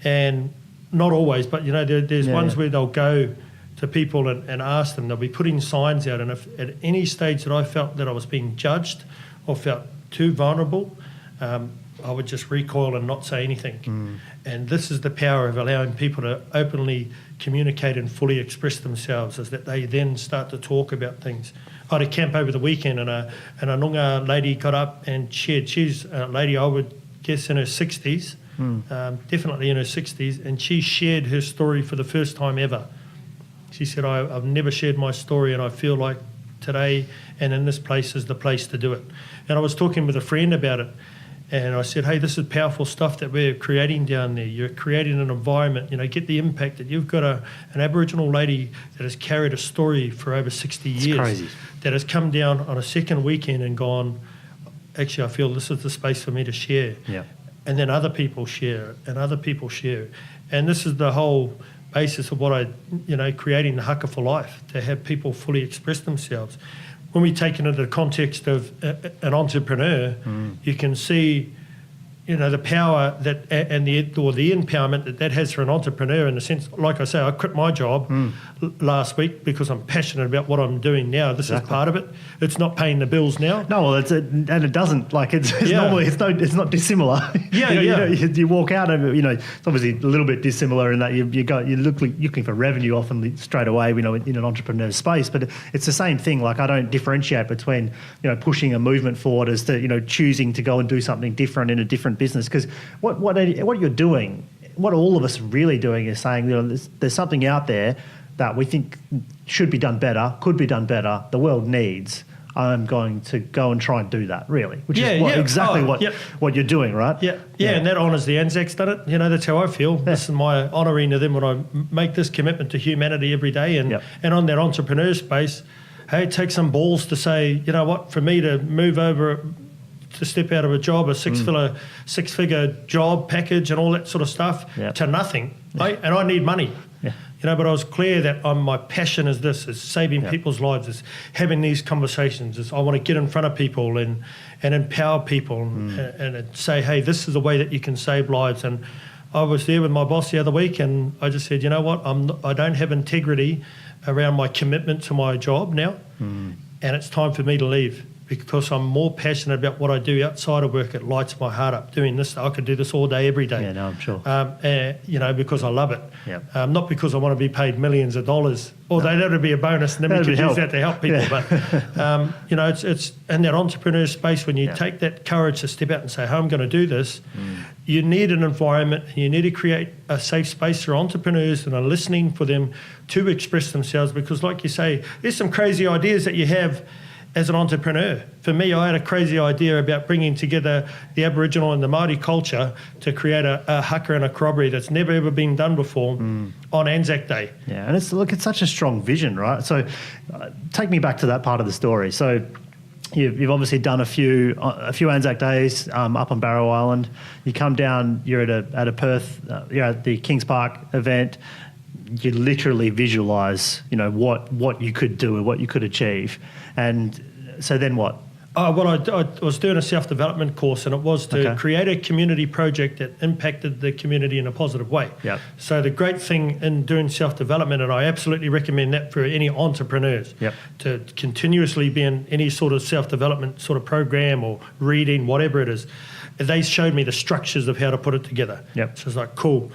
and not always, but there's ones where they'll go to people and ask them. They'll be putting signs out, and if at any stage that I felt that I was being judged or felt too vulnerable, I would just recoil and not say anything. And this is the power of allowing people to openly communicate and fully express themselves, is that they then start to talk about things. I had a camp over the weekend, and a Noongar lady got up and shared. She's a lady, I would guess, in her 60s, definitely in her 60s, and she shared her story for the first time ever. She said, I've never shared my story, and I feel like today, and in this place is the place to do it. And I was talking with a friend about it, and I said, hey, this is powerful stuff that we're creating down there. You're creating an environment, get the impact that you've got an Aboriginal lady that has carried a story for over 60 years. Crazy. That has come down on a second weekend and gone, actually, I feel this is the space for me to share. Yeah. And then other people share it, and other people share it. And this is the whole basis of what creating the Haka for Life, to have people fully express themselves. When we take it into the context of an entrepreneur, you can see, the power that and the empowerment that has for an entrepreneur, in the sense, like I say, I quit my job last week because I'm passionate about what I'm doing now. This is part of it. It's not paying the bills now. No, well, and it doesn't, it's normally, it's not dissimilar. You walk out and, it's obviously a little bit dissimilar in that you're looking for revenue often straight away, in an entrepreneur space, but it's the same thing. Like, I don't differentiate between, pushing a movement forward as to, choosing to go and do something different in a different business, because what you're doing, what all of us are really doing is saying, there's something out there that we think should be done better, could be done better, the world needs. I'm going to go and try and do that, really, which is what you're doing, right? Yeah, and that honours the Anzacs done it. That's how I feel. Yeah. This is my honouring of them when I make this commitment to humanity every day, and on that entrepreneur space, hey, it takes some balls to say, for me to move over, to step out of a job, a six-figure job package and all that sort of stuff, to nothing. And I need money. Yeah. But I was clear that my passion is this, is saving people's lives, is having these conversations, is I want to get in front of people and empower people and say, hey, this is the way that you can save lives. And I was there with my boss the other week, and I just said, I don't have integrity around my commitment to my job now, and it's time for me to leave, because I'm more passionate about what I do outside of work. It lights my heart up doing this. I could do this all day, every day. Yeah, no, I'm sure. Because I love it. Yeah. Not because I want to be paid millions of dollars. Although that would be a bonus, and then we could use that to help people. Yeah. But it's in that entrepreneur space, when you take that courage to step out and say, "Hey, I'm going to do this." You need an environment, and you need to create a safe space for entrepreneurs and a listening for them to express themselves. Because, like you say, there's some crazy ideas that you have as an entrepreneur. For me, I had a crazy idea about bringing together the Aboriginal and the Māori culture to create a haka and a corroboree that's never ever been done before on Anzac Day. Yeah, and it's such a strong vision, right? So take me back to that part of the story. So you've obviously done a few Anzac Days up on Barrow Island. You come down, you're at a Perth, you're at the Kings Park event. You literally visualise, what you could do and what you could achieve. And so then what? I was doing a self-development course, and it was to create a community project that impacted the community in a positive way. Yep. So the great thing in doing self-development, and I absolutely recommend that for any entrepreneurs, to continuously be in any sort of self-development sort of program or reading, whatever it is. They showed me the structures of how to put it together. Yep. So it's like, cool.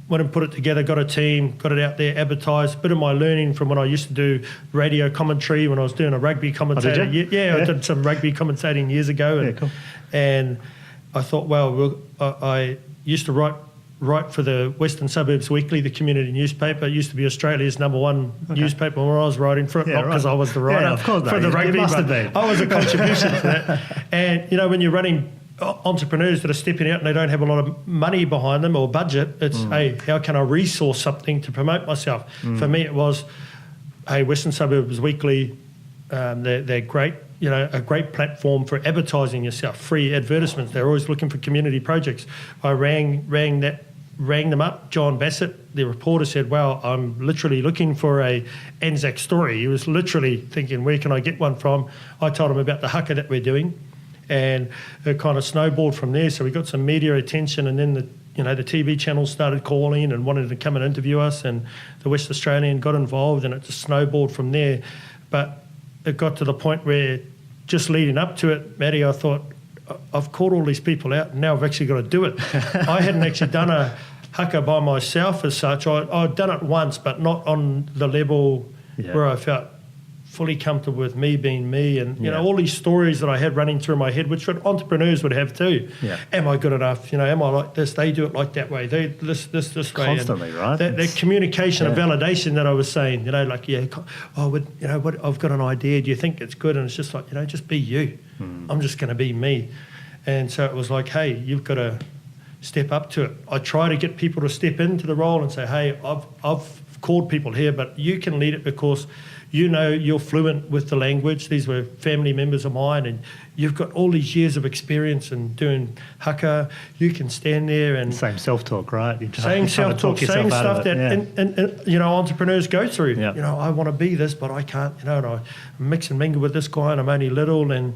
Went and put it together, got a team, got it out there, advertised. A bit of my learning from when I used to do radio commentary when I was doing a rugby commentator. Oh, did you? I did some rugby commentating years ago. And, cool. And I thought, I used to write for the Western Suburbs Weekly, the community newspaper. It used to be Australia's #1 newspaper when I was writing for it, not because I was the writer of course, for the rugby. It must have been. I was a contribution to that. And, when you're running entrepreneurs that are stepping out and they don't have a lot of money behind them or budget, it's, hey, how can I resource something to promote myself? For me, it was, hey, Western Suburbs Weekly, they're great, a great platform for advertising yourself, free advertisements. They're always looking for community projects. I rang them up. John Bassett, the reporter, said, well, I'm literally looking for a Anzac story. He was literally thinking, where can I get one from? I told him about the haka that we're doing. And it kind of snowballed from there. So we got some media attention, and then the TV channels started calling and wanted to come and interview us, and the West Australian got involved, and it just snowballed from there. But it got to the point where, just leading up to it, Matty, I thought, I've called all these people out, and now I've actually got to do it. I hadn't actually done a haka by myself as such. I'd done it once, but not on the level where I felt fully comfortable with me being me, and you know, all these stories that I had running through my head, which entrepreneurs would have too. Yeah. Am I good enough? You know, am I like this? They do it like that way. They this way. Constantly, right? That communication and validation that I was saying, you know, like what I've got an idea. Do you think it's good? And it's just like, you know, just be you. I'm just going to be me. And so it was like, hey, you've got to step up to it. I try to get people to step into the role and say, hey, I've called people here, but you can lead it because you know you're fluent with the language. These were family members of mine, and you've got all these years of experience in doing Haka. You can stand there and same self-talk, right? Same self-talk, same stuff that and you know, entrepreneurs go through. Yeah. You know, I want to be this, but I can't. You know, and I mix and mingle with this guy, and I'm only little, and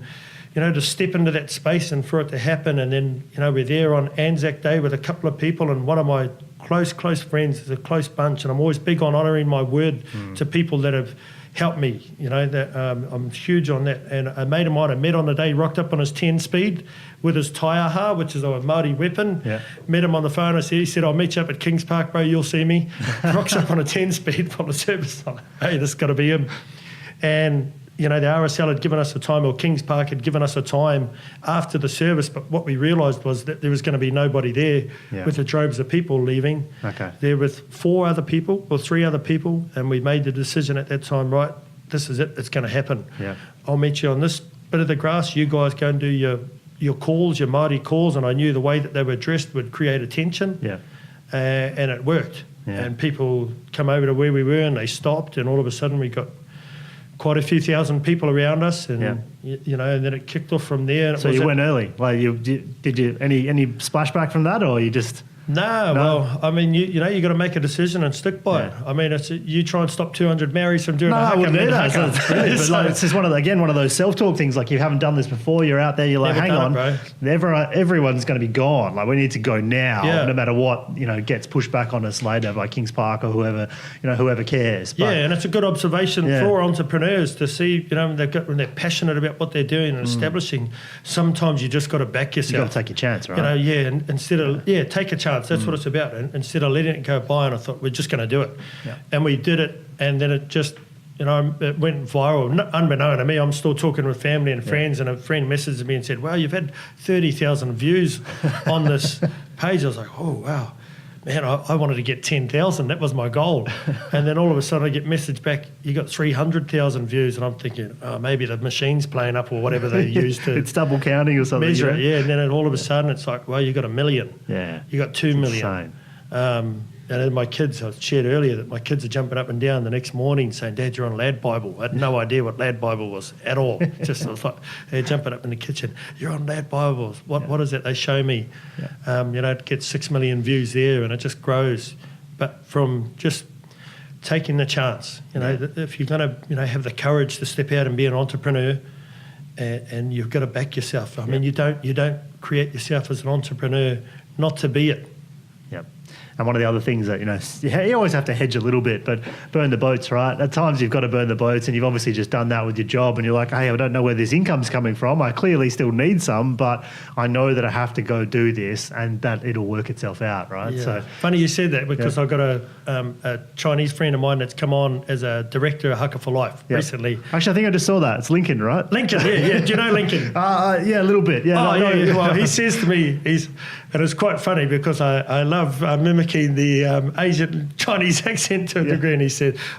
you know, to step into that space and for it to happen. And then, you know, we're there on Anzac Day with a couple of people, and one of my close friends is a close bunch, and I'm always big on honouring my word to people that have helped me. You know, that I'm huge on that. And a mate of mine I met on the day rocked up on his 10-speed with his taiaha, which is a Māori weapon. Yeah. Met him on the phone. He said, I'll meet you up at Kings Park, bro, you'll see me. Rocks up on a 10-speed from the service. I'm like, hey, this has got to be him. And you know, the RSL had given us a time, or Kings Park had given us a time after the service, but what we realised was that there was going to be nobody there with the droves of people leaving. Okay. There were 3 other people, and we made the decision at that time, right, this is it, it's going to happen. Yeah. I'll meet you on this bit of the grass, you guys go and do your calls, your Māori calls, and I knew the way that they were dressed would create attention. Yeah. And it worked. Yeah. And people come over to where we were and they stopped, and all of a sudden we got quite a few thousand people around us, and you know, and then it kicked off from there. And so you went early. Like, did you any splashback from that, or you just? No, well, I mean, you know, you got to make a decision and stick by it. I mean, you try and stop 200 Maoris from doing a Haka. I wouldn't do that. It's just one of those self-talk things. Like, you haven't done this before. You're out there. You're like, hang on, bro. Everyone's going to be gone. Like, we need to go now, no matter what, you know, gets pushed back on us later by Kings Park or whoever cares. But, and it's a good observation for entrepreneurs to see, you know, when they're passionate about what they're doing and establishing. Sometimes you just got to back yourself. You got to take your chance, right? You know, and instead of take a chance. That's what it's about. And instead of letting it go by, and I thought, we're just going to do it. Yeah. And we did it, and then it just, you know, it went viral. Unbeknown to me, I'm still talking with family and friends, and a friend messaged me and said, wow, you've had 30,000 views on this page. I was like, oh, wow. Man, I wanted to get 10,000. That was my goal. And then all of a sudden I get message back, you got 300,000 views. And I'm thinking, maybe the machine's playing up or whatever they use to it's double counting or something. Measure it, And then all of a sudden it's like, well, you got 1 million. Yeah. You got 2 million. Insane. And then my kids, I shared earlier that my kids are jumping up and down the next morning saying, Dad, you're on Lad Bible. I had no idea what Lad Bible was at all. Just I was like, they're jumping up in the kitchen. You're on Lad Bible. What is it? They show me. Yeah. You know, it gets 6 million views there, and it just grows. But from just taking the chance, you know, if you're going to, you know, have the courage to step out and be an entrepreneur, and you've got to back yourself. I mean, you don't create yourself as an entrepreneur not to be it. Yep. And one of the other things that, you know, you always have to hedge a little bit, but burn the boats, right? At times you've got to burn the boats, and you've obviously just done that with your job, and you're like, hey, I don't know where this income's coming from. I clearly still need some, but I know that I have to go do this, and that it'll work itself out, right? Yeah. So funny you said that, because I've got a Chinese friend of mine that's come on as a director of Haka for Life recently. Actually, I think I just saw that. It's Lincoln, right? Lincoln, yeah. Do you know Lincoln? Yeah, a little bit. Yeah. Yeah. Well, he says to me, and it's quite funny because I love mimicking the Asian Chinese accent to a degree. And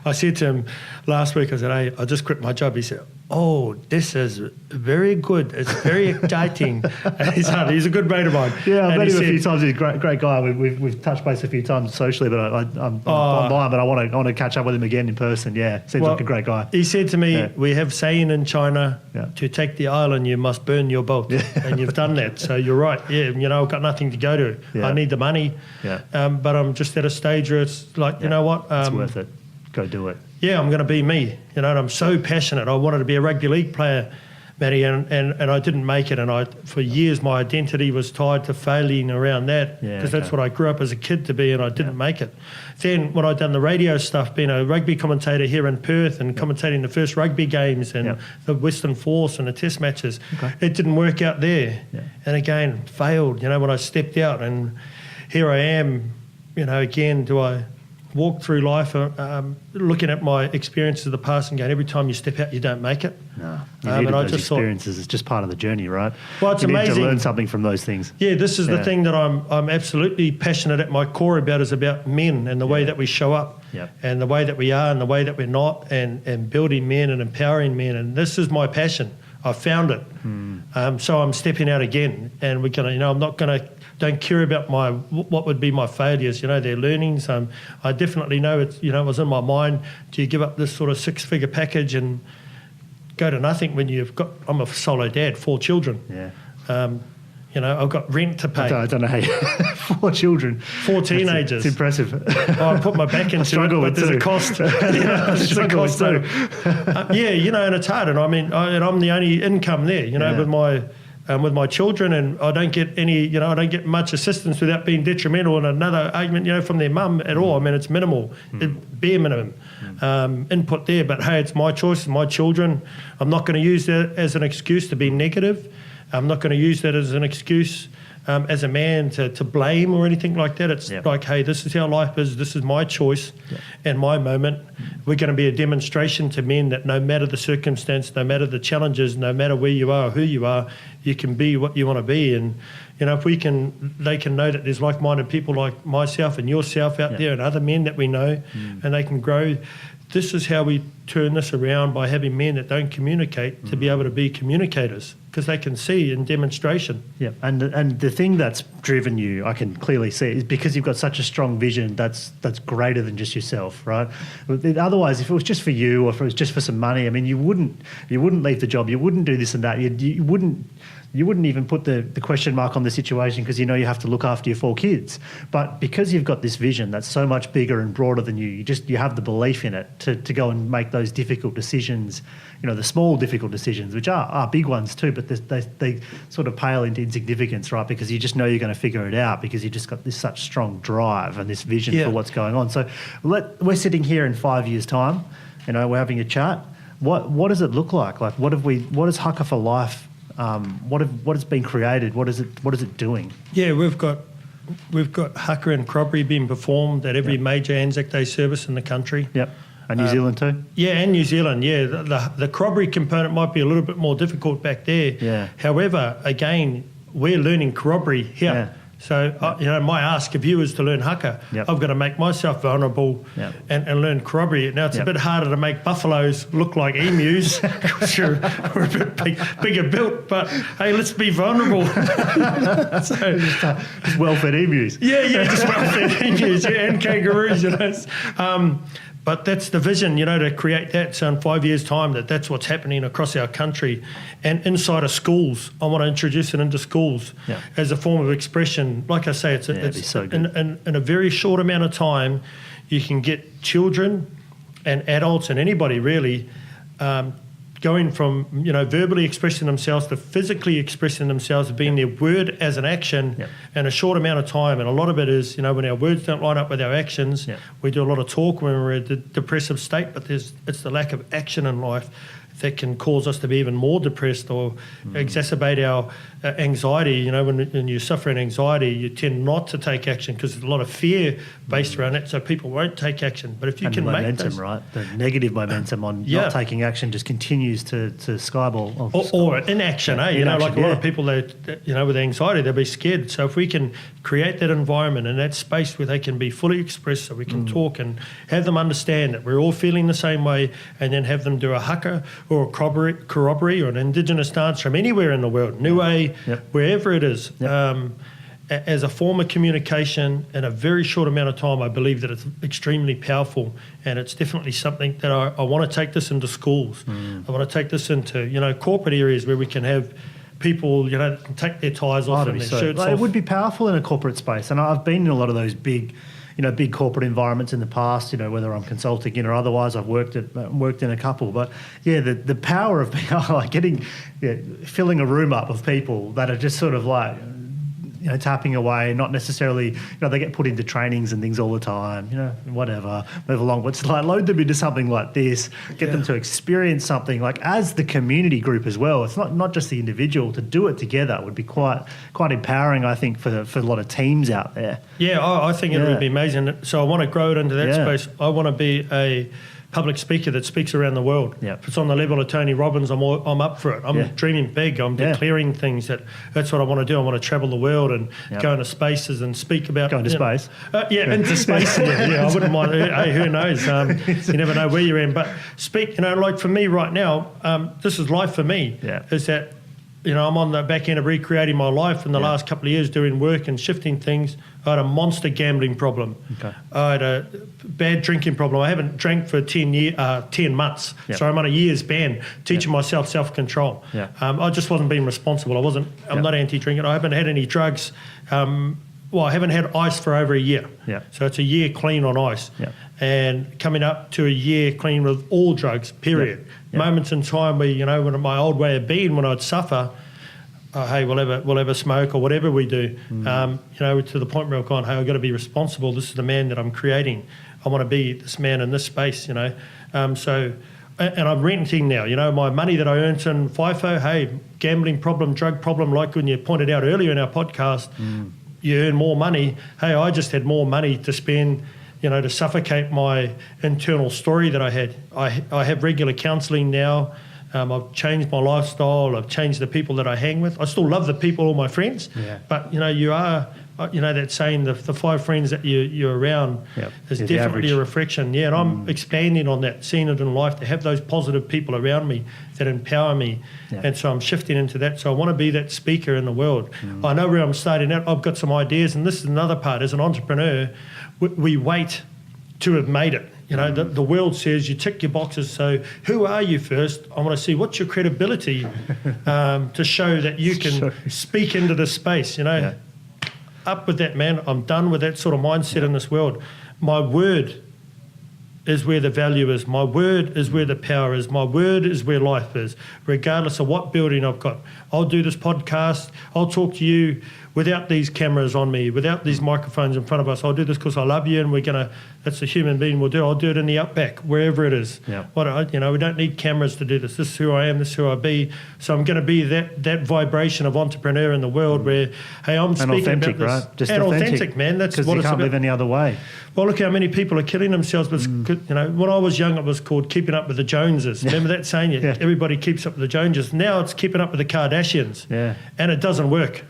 I said to him last week, I said, hey, I just quit my job. He said, oh, this is very good. It's very exciting. And he's a good mate of mine. Yeah, I've met him a few times. He's a great guy. We've touched base a few times socially, but I'm online, but I want to catch up with him again in person. Yeah, seems like a great guy. He said to me, we have saying in China, to take the island, you must burn your boat. Yeah. And you've done that. So you're right. Yeah, you know, I've got nothing to go to. Yeah. I need the money. Yeah. But I'm just at a stage where it's like, you know what? It's worth it. Go do it. Yeah, I'm going to be me, you know, and I'm so passionate. I wanted to be a rugby league player, Matty, and I didn't make it. And for years, my identity was tied to failing around that, because that's what I grew up as a kid to be, and I didn't make it. Then when I'd done the radio stuff, being a rugby commentator here in Perth and commentating the first rugby games and the Western Force and the test matches, it didn't work out there. Yeah. And again, failed, you know, when I stepped out. And here I am, you know, again, walk through life looking at my experiences of the past and going, every time you step out, you don't make it. No, you needed those experiences. It's just part of the journey, right? Well, it's amazing. You need to learn amazing. something from those things. Yeah, this is the thing that I'm absolutely passionate at my core about, is about men and the way that we show up and the way that we are and the way that we're not, and building men and empowering men. And this is my passion. I've found it. So I'm stepping out again, and we're going to, I'm not going to, don't care about what would be my failures, their learnings. I definitely know it was in my mind, do you give up this sort of 6-figure package and go to nothing when I'm a solo dad, 4 children. Yeah. I've got rent to pay. I don't know how you, 4 children. 4 teenagers. It's impressive. I put my back into it, but there's a cost. There's a cost too. And it's hard. And I mean, I'm the only income there, with my children, and I don't get any, I don't get much assistance without being detrimental, and another argument, from their mum at all. I mean, it's minimal, bare minimum input there. But hey, it's my choice, my children. I'm not going to use that as an excuse to be negative. I'm not going to use that as an excuse as a man to blame or anything like that. It's like, hey, this is how life is. This is my choice and my moment. We're going to be a demonstration to men that no matter the circumstance, no matter the challenges, no matter where you are or who you are, you can be what you want to be. And, if they can know that there's like-minded people like myself and yourself out there and other men that we know, and they can grow. This is how we turn this around, by having men that don't communicate to be able to be communicators, because they can see in demonstration. Yeah, and the thing that's driven you, I can clearly see, is because you've got such a strong vision that's greater than just yourself, right? Otherwise, if it was just for you, or if it was just for some money, I mean, you wouldn't leave the job, you wouldn't do this and that, you wouldn't even put the question mark on the situation, because you have to look after your 4 kids. But because you've got this vision that's so much bigger and broader than you have the belief in it to go and make those difficult decisions, the small difficult decisions, which are big ones too, but they sort of pale into insignificance, right? Because you just know you're going to figure it out, because you just got this such strong drive and this vision for what's going on. So we're sitting here in 5 years' time, we're having a chat. What does it look like? Like, what is Haka for Life? What has been created? What is it doing? Yeah, we've got Haka and corroboree being performed at every major Anzac Day service in the country. Yep. And New Zealand too? Yeah, and New Zealand, yeah. The corroboree component might be a little bit more difficult back there. Yeah. However, again, we're learning corroboree here. Yeah. So, my ask of you is to learn Haka. Yep. I've got to make myself vulnerable and learn corroboree. Now, it's a bit harder to make buffaloes look like emus, because we're a bit bigger built, but hey, let's be vulnerable. So, just well-fed emus. Yeah, just well-fed emus, and kangaroos, But that's the vision, to create that. So in 5 years' time, that's what's happening across our country. And inside of schools, I want to introduce it into schools as a form of expression. Like I say, it's so good. In a very short amount of time, you can get children and adults and anybody really going from, verbally expressing themselves to physically expressing themselves, being their word as an action in a short amount of time. And a lot of it is, when our words don't line up with our actions, we do a lot of talk when we're in a depressive state, but it's the lack of action in life that can cause us to be even more depressed or exacerbate our anxiety. When you're suffering anxiety, you tend not to take action because there's a lot of fear based around it, so people won't take action. But if you can the make momentum, right? The negative momentum on not taking action just continues to skyball. Or inaction, inaction, a lot of people that with anxiety, they'll be scared. So if we can create that environment and that space where they can be fully expressed, so we can talk and have them understand that we're all feeling the same way, and then have them do a Haka or a corroboree or an Indigenous dance from anywhere in the world, Niue, wherever it is, as a form of communication in a very short amount of time. I believe that it's extremely powerful, and it's definitely something that I want to take this into schools. I want to take this into, corporate areas where we can have people, take their ties off and their shirts off. It would be powerful in a corporate space, and I've been in a lot of those big corporate environments in the past, whether I'm consulting in or otherwise. I've worked in a couple, but the power of being like filling a room up of people that are just sort of like tapping away, not necessarily, they get put into trainings and things all the time, whatever, move along. But it's like load them into something like this, get them to experience something like as the community group as well. It's not just the individual. To do it together would be quite empowering, I think, for a lot of teams out there. Yeah, I think it would be amazing. So I want to grow it into that space. I want to be a public speaker that speaks around the world. If it's on the level of Tony Robbins, I'm up for it. I'm dreaming big. I'm declaring things that's what I want to do. I want to travel the world and go into spaces and speak about... Go into space? Into space. I wouldn't mind. Hey, who knows? You never know where you're in. But speak, like for me right now, this is life for me, is that, I'm on the back end of recreating my life in the last couple of years doing work and shifting things. I had a monster gambling problem. Okay. I had a bad drinking problem. I haven't drank for 10 months. So I'm on a year's ban, teaching myself self-control. I just wasn't being responsible. I'm not anti-drinking. I haven't had any drugs. I haven't had ice for over a year. So it's a year clean on ice. And coming up to a year clean with all drugs, period. Moments in time where, when my old way of being, when I'd suffer, hey, we'll have a smoke or whatever we do, to the point where I've gone, hey, I've got to be responsible. This is the man that I'm creating. I want to be this man in this space, and I'm renting now, my money that I earned in FIFO, hey, gambling problem, drug problem, like when you pointed out earlier in our podcast, you earn more money. Hey, I just had more money to spend, to suffocate my internal story that I had. I have regular counselling now. I've changed my lifestyle. I've changed the people that I hang with. I still love the people, all my friends. But, you are, that saying, the 5 friends that you're around is definitely a reflection. And I'm expanding on that, seeing it in life, to have those positive people around me that empower me. And so I'm shifting into that. So I want to be that speaker in the world. I know where I'm starting out. I've got some ideas. And this is another part. As an entrepreneur, we wait to have made it. The world says you tick your boxes. So who are you first? I want to see what's your credibility to show that you can speak into this space. Up with that, man. I'm done with that sort of mindset in this world. My word is where the value is. My word is where the power is. My word is where life is, regardless of what building I've got. I'll do this podcast. I'll talk to you without these cameras on me, without these microphones in front of us. I'll do this because I love you, and that's a human being will do. I'll do it in the outback, wherever it is. We don't need cameras to do this. This is who I am. This is who I be. So I'm going to be that vibration of entrepreneur in the world where, hey, I'm speaking authentic, about this. Right? Just and authentic, man. That's what it's about. Because you can't live any other way. Well, look how many people are killing themselves. When I was young, it was called keeping up with the Joneses. Remember that saying? Everybody keeps up with the Joneses. Now it's keeping up with the Kardashians. And it doesn't work.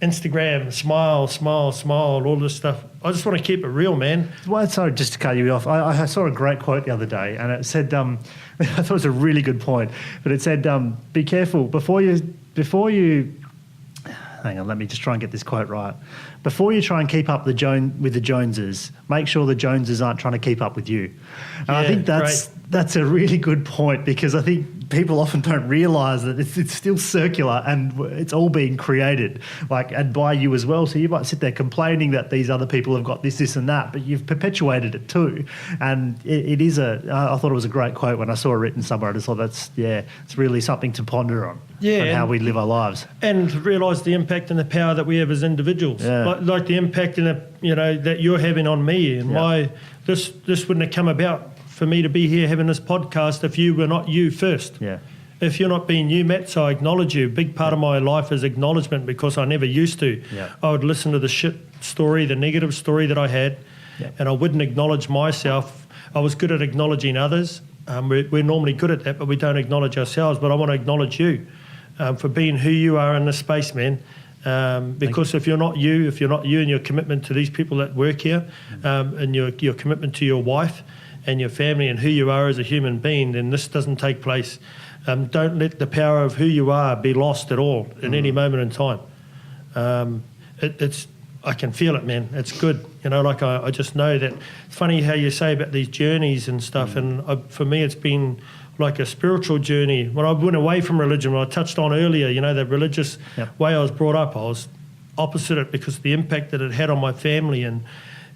Instagram, smile, all this stuff. I just want to keep it real, man. Well, sorry, just to cut you off. I saw a great quote the other day, and it said, I thought it was a really good point, but it said, be careful, before you, hang on, let me just try and get this quote right. Before you try and keep up with the Joneses, make sure the Joneses aren't trying to keep up with you. And I think that's a really good point, because I think people often don't realise that it's still circular and it's all being created, and by you as well. So you might sit there complaining that these other people have got this, and that, but you've perpetuated it too. And it is I thought it was a great quote when I saw it written somewhere. I just thought it's really something to ponder on how we live our lives. And to realise the impact and the power that we have as individuals. Like the impact that you're having on me, and this wouldn't have come about for me to be here having this podcast if you were not you first. If you're not being you, Matt, so I acknowledge you. A big part of my life is acknowledgement, because I never used to. I would listen to the shit story, the negative story that I had, and I wouldn't acknowledge myself. I was good at acknowledging others. We're normally good at that, but we don't acknowledge ourselves. But I want to acknowledge you for being who you are in this space, man. Because if you're not you and your commitment to these people that work here, and your commitment to your wife and your family and who you are as a human being, then this doesn't take place. Don't let the power of who you are be lost at all in any moment in time. I can feel it, man. It's good. I just know that. It's funny how you say about these journeys and stuff, and for me it's been like a spiritual journey. When I went away from religion, when I touched on earlier, the religious way I was brought up, I was opposite it because of the impact that it had on my family and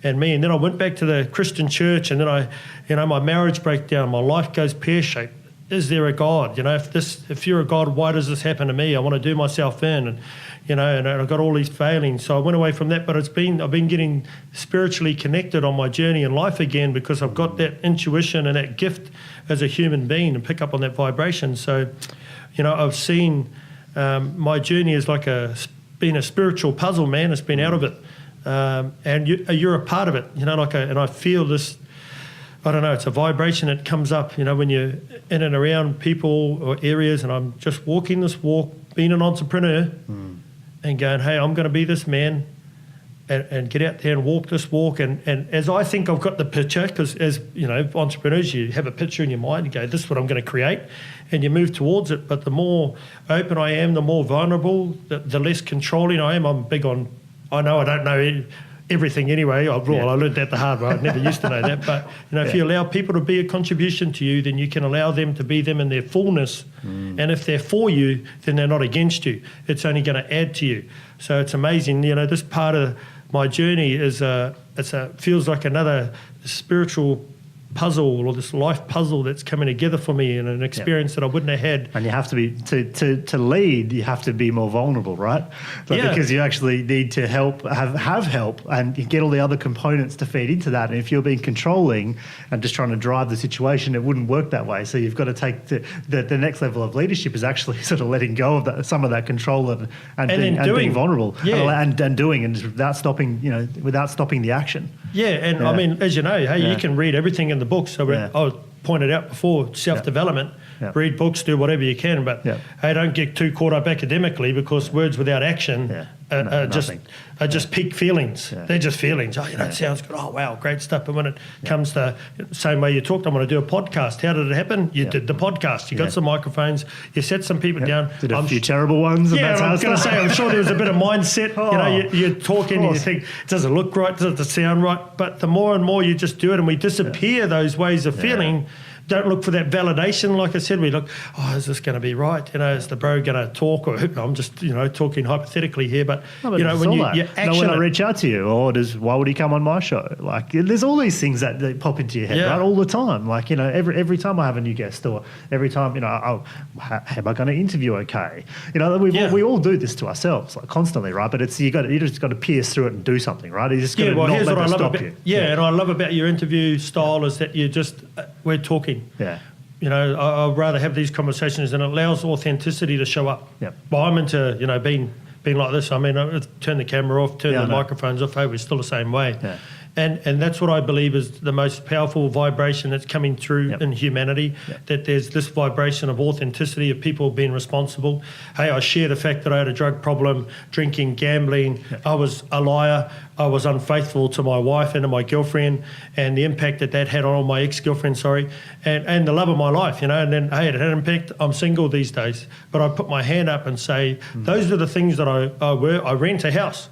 me. And then I went back to the Christian church, and then my marriage broke down. My life goes pear-shaped. is there a God? If you're a God, why does this happen to me? I want to do myself in, and and I've got all these failings. So I went away from that, but I've been getting spiritually connected on my journey in life again, because I've got that intuition and that gift as a human being to pick up on that vibration. So, I've seen my journey is like been a spiritual puzzle, man. It's been out of it, and you're a part of it. And I feel this. I don't know, it's a vibration that comes up, when you're in and around people or areas, and I'm just walking this walk, being an entrepreneur and going, hey, I'm going to be this man and get out there and walk this walk. And as I think I've got the picture, because as, entrepreneurs, you have a picture in your mind, you go, this is what I'm going to create, and you move towards it. But the more open I am, the more vulnerable, the less controlling I am. I'm big on, I don't know everything anyway. I learned that the hard way. I never used to know that. But, if you allow people to be a contribution to you, then you can allow them to be them in their fullness. And if they're for you, then they're not against you. It's only going to add to you. So it's amazing. This part of my journey feels like another spiritual puzzle, or this life puzzle that's coming together for me, and an experience that I wouldn't have had. And you have to be to lead. You have to be more vulnerable, right? Because you actually need to have help, and you get all the other components to feed into that. And if you're being controlling and just trying to drive the situation, it wouldn't work that way. So you've got to take the next level of leadership is actually sort of letting go of some of that control and being vulnerable, and doing, and without stopping the action. Yeah, and I mean, as you know, hey, you can read everything in the book. So I pointed out before, self-development, read books, do whatever you can, but hey, don't get too caught up academically, because words without action are just peak feelings. They're just feelings. It sounds good. Oh, wow, great stuff. But when it comes to the same way you talked, I want to do a podcast. How did it happen? You did the podcast. You got some microphones. You set some people down. Did a few terrible ones. I was going to say, I'm sure there was a bit of mindset. You're talking and you think, does it look right? Does it sound right? But the more and more you just do it, and we disappear those ways of feeling. Don't look for that validation. Like I said, we look, is this going to be right? Is the bro going to talk? Or I'm just, talking hypothetically here. But when you action, when I reach out to you, or why would he come on my show? Like, there's all these things that pop into your head, right? All the time. Like, every time I have a new guest, or every time, am I going to interview okay? We all do this to ourselves, like, constantly, right? But you just got to pierce through it and do something, right? You just got to not let it stop you. And I love about your interview style is that we're talking. Yeah. I'd rather have these conversations, and it allows authenticity to show up. Yeah. Well, I'm into, being like this. I mean, I turn the camera off, turn the microphones off. Hey, we're still the same way. Yeah. And that's what I believe is the most powerful vibration that's coming through in humanity, that there's this vibration of authenticity, of people being responsible. Hey, I share the fact that I had a drug problem, drinking, gambling. I was a liar. I was unfaithful to my wife and to my girlfriend, and the impact that had on my ex-girlfriend, and the love of my life, and then, hey, it had an impact. I'm single these days, but I put my hand up and say, those are the things that I rent a house.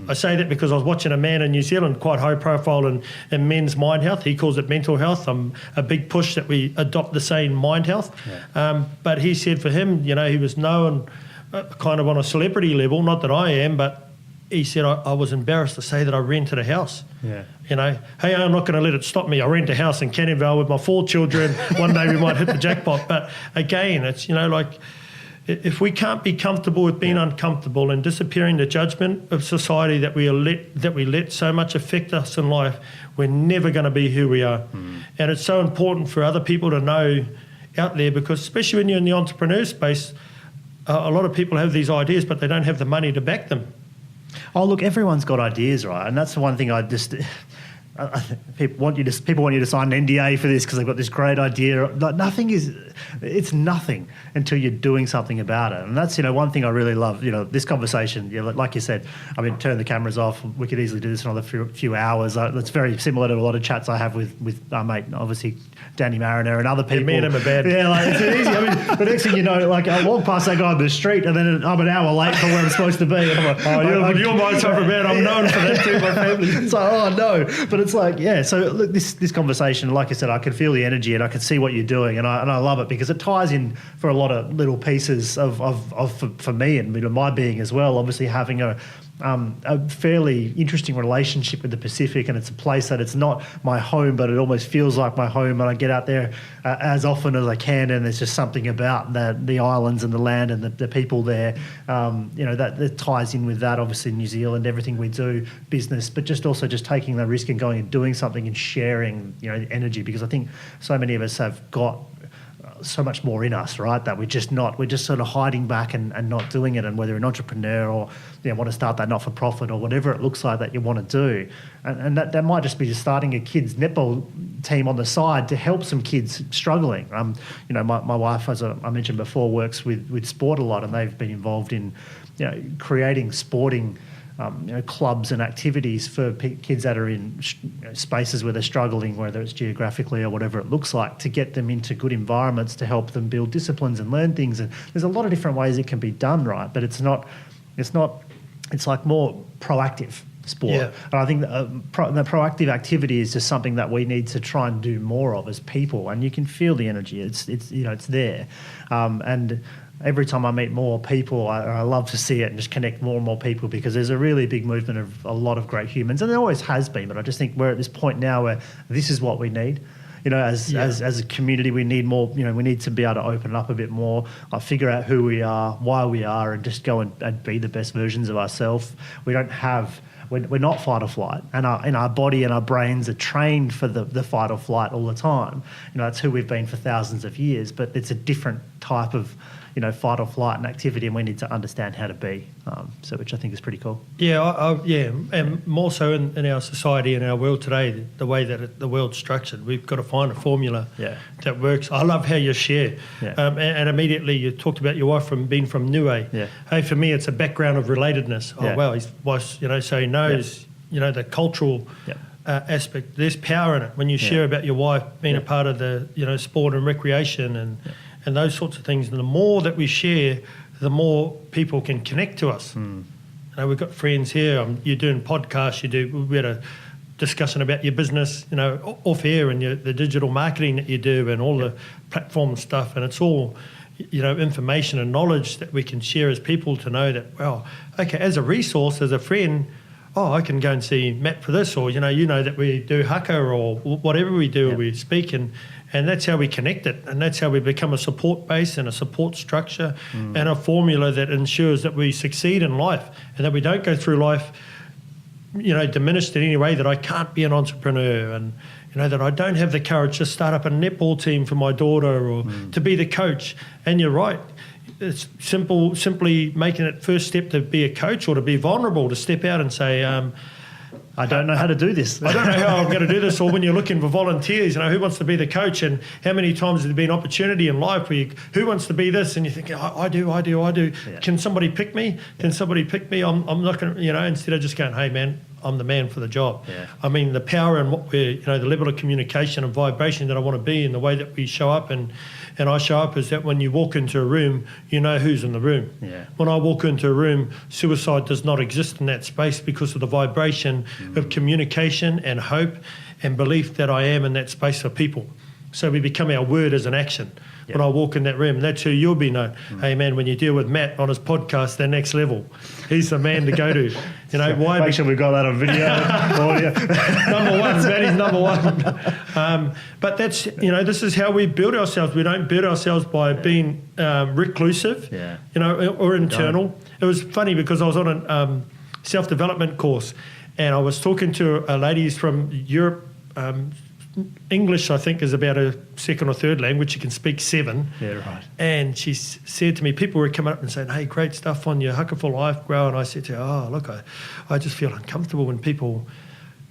I say that because I was watching a man in New Zealand, quite high profile in men's mind health. He calls it mental health. I'm a big push that we adopt the same mind health. But he said for him, he was known kind of on a celebrity level, not that I am, but he said, I was embarrassed to say that I rented a house. Yeah. Hey, I'm not going to let it stop me. I rent a house in Canning Vale with my 4 children. One day we might hit the jackpot. But again, it's, if we can't be comfortable with being uncomfortable and disappearing the judgment of society that we let so much affect us in life, we're never going to be who we are. And it's so important for other people to know out there, because especially when you're in the entrepreneur space, a lot of people have these ideas, but they don't have the money to back them. Oh, look, everyone's got ideas, right? And that's the one thing people want you to sign an NDA for this because they've got this great idea. Like, it's nothing until you're doing something about it. And that's, one thing I really love, this conversation, like you said, I mean, turn the cameras off. We could easily do this in another few hours. It's very similar to a lot of chats I have with our mate, obviously, Danny Mariner and other people. Me and him are bad. Yeah, like, it's easy. I mean, the next thing you know, like, I walk past that guy on the street and then I'm an hour late for where I'm supposed to be. And I'm like, you're my type of man. I'm known for that too, my family. It's like, oh, no. But it's like, so look, this conversation, like I said, I can feel the energy and I can see what you're doing, and I love it because it ties in for a lot of little pieces for me and my being as well. Obviously, having a a fairly interesting relationship with the Pacific, and it's a place that it's not my home, but it almost feels like my home. And I get out there as often as I can, and there's just something about the islands and the land and the people there, that ties in with that. Obviously, New Zealand, everything we do, business, but just also just taking the risk and going and doing something and sharing, the energy, because I think so many of us have got so much more in us, right? That we're just sort of hiding back and not doing it. And whether you're an entrepreneur or want to start that not-for-profit or whatever it looks like that you want to do, and that might just be just starting a kids netball team on the side to help some kids struggling. My wife, as I mentioned before, works with sport a lot, and they've been involved in creating sporting clubs and activities for kids that are in spaces where they're struggling, whether it's geographically or whatever it looks like, to get them into good environments to help them build disciplines and learn things. And there's a lot of different ways it can be done, right? But it's like more proactive sport. Yeah. And I think the proactive activity is just something that we need to try and do more of as people. And you can feel the energy. It's there. And every time I meet more people, I love to see it and just connect more and more people, because there's a really big movement of a lot of great humans, and there always has been. But I just think we're at this point now where this is what we need. As a community, we need more. We need to be able to open up a bit more, figure out who we are, why we are, and just go and be the best versions of ourselves. We're not fight or flight, and our body and our brains are trained for the fight or flight all the time. That's who we've been for thousands of years, but it's a different type of fight or flight and activity, and we need to understand how to be, which I think is pretty cool. Yeah, and more so in our society and our world today, the way that the world's structured, we've got to find a formula that works. I love how you share, and immediately you talked about your wife being from Niue. Yeah. Hey, for me, it's a background of relatedness. Oh, well, his wife's, so he knows, the cultural aspect. There's power in it when you share about your wife being a part of the, sport and recreation and those sorts of things. And the more that we share, the more people can connect to us. We've got friends here. You're doing podcasts. We had a discussion about your business, off air, and the digital marketing that you do, and all the platform stuff. And it's all, information and knowledge that we can share as people, to know that, well, okay, as a resource, as a friend, I can go and see Matt for this, or that we do Haka or whatever we do, we speak, and that's how we connect it, and that's how we become a support base and a support structure and a formula that ensures that we succeed in life, and that we don't go through life, diminished in any way, that I can't be an entrepreneur, and that I don't have the courage to start up a netball team for my daughter, or to be the coach. And you're right. It's simply making it first step to be a coach, or to be vulnerable, to step out and say, I don't know how to do this. I don't know how I'm going to do this. Or when you're looking for volunteers, who wants to be the coach? And how many times has there been opportunity in life where who wants to be this? And you think, I do. Yeah. Can somebody pick me? Can somebody pick me? I'm not going to, instead of just going, hey, man, I'm the man for the job. Yeah. I mean, the power and what we're, the level of communication and vibration that I want to be in, the way that we show up and I show up, is that when you walk into a room, you know who's in the room. Yeah. When I walk into a room, suicide does not exist in that space, because of the vibration of communication and hope and belief that I am in that space for people. So we become our word as an action. Yep. When I walk in that room, and that's who you'll be known. Hey, man, when you deal with Matt on his podcast, the next level, he's the man to go to. Why? Make sure we've got that on video. Audio. Number one, Matt, he's number one. But that's, this is how we build ourselves. We don't build ourselves by being reclusive, or internal. It was funny because I was on a self-development course, and I was talking to a lady who's from Europe. English, I think, is about a second or third language. She can speak 7. Yeah, right. And she said to me, people were coming up and saying, hey, great stuff on your Haka for Life, Grow. And I said to her, look, I just feel uncomfortable when people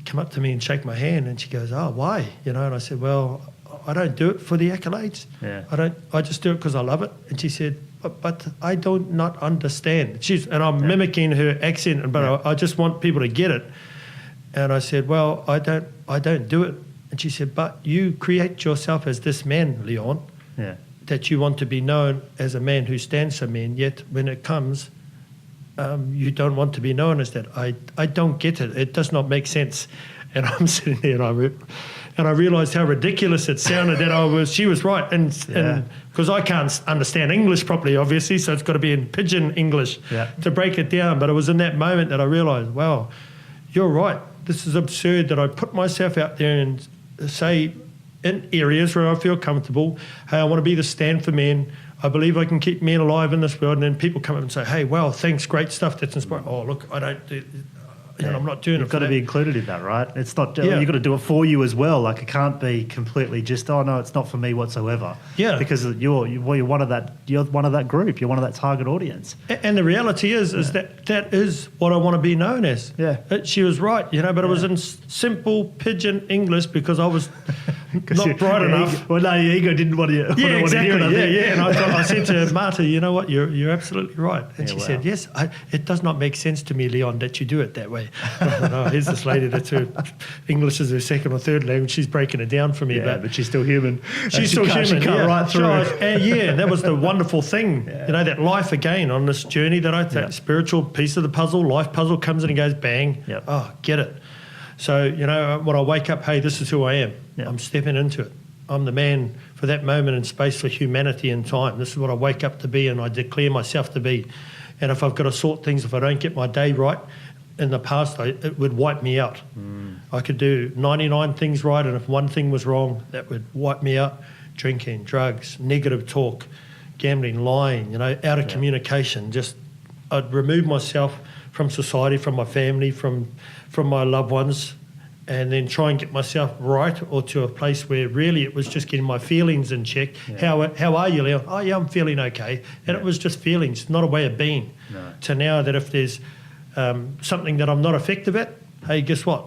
come up to me and shake my hand. And she goes, why? And I said, well, I don't do it for the accolades. Yeah. I just do it because I love it. And she said, but I don't not understand. And I'm mimicking her accent, but I just want people to get it. And I said, well, I don't do it. And she said, but you create yourself as this man, Leon, that you want to be known as a man who stands for men, yet when it comes, you don't want to be known as that. I don't get it. It does not make sense. And I'm sitting there and I realised how ridiculous it sounded. That she was right, and because I can't understand English properly, obviously, so it's got to be in pidgin English to break it down. But it was in that moment that I realised, wow, you're right. This is absurd that I put myself out there and say in areas where I feel comfortable, hey, I want to be the stand for men. I believe I can keep men alive in this world. And then people come up and say, hey, wow, thanks, great stuff. That's inspiring. Oh, look, I don't do... I'm not doing it. You've got to be included in that, right? It's not. You've got to do it for you as well. Like, it can't be completely just, oh no, it's not for me whatsoever. Yeah. Because you're one of that. You're one of that group. You're one of that target audience. And the reality is that is what I want to be known as. Yeah. She was right, but it was in simple pidgin English because I was not bright enough. Well, no, your ego didn't want to. Exactly. Want to hear it, And I said to Marta, you know what? You're absolutely right. And she said, yes. It does not make sense to me, Leon, that you do it that way. Here's this lady that's her English is her second or third language. She's breaking it down for me, but she's still human. She's still human. She can't write through. And that was the wonderful thing. That life again on this journey that that spiritual piece of the puzzle, life puzzle comes in and goes bang. Oh, get it. So when I wake up, hey, this is who I am. I'm stepping into it. I'm the man for that moment in space for humanity and time. This is what I wake up to be, and I declare myself to be. And if I've got to sort things, if I don't get my day right, in the past, it would wipe me out. I could do 99 things right, and if one thing was wrong, that would wipe me out. Drinking, drugs, negative talk, gambling, lying, out of communication. Just, I'd remove myself from society, from my family, from my loved ones, and then try and get myself right, or to a place where really it was just getting my feelings in check. How are you, Leon? Oh, yeah, I'm feeling okay. And it was just feelings, not a way of being. No. To now that if there's something that I'm not effective at, hey, guess what?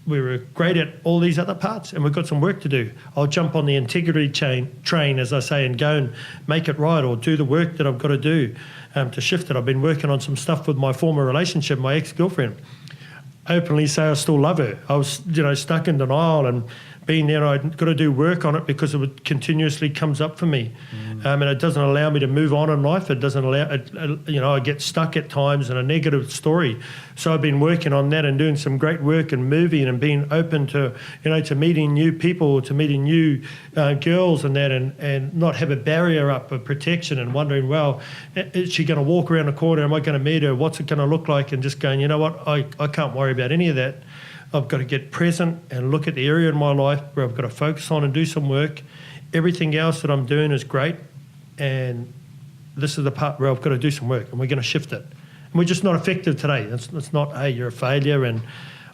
We were great at all these other parts, and we've got some work to do. I'll jump on the integrity train, as I say, and go and make it right, or do the work that I've got to do to shift it. I've been working on some stuff with my former relationship, my ex-girlfriend. Openly say I still love her. I was, stuck in denial, and being there, I'd got to do work on it because it continuously comes up for me. And it doesn't allow me to move on in life. It doesn't allow, I get stuck at times in a negative story. So I've been working on that and doing some great work and moving and being open to, to meeting new people, to meeting new girls and that, and not have a barrier up of protection and wondering, well, is she going to walk around the corner? Am I going to meet her? What's it going to look like? And just going, you know what, I can't worry about any of that. I've got to get present and look at the area in my life where I've got to focus on and do some work. Everything else that I'm doing is great, and this is the part where I've got to do some work, and we're going to shift it. And we're just not effective today. It's not, hey, you're a failure, and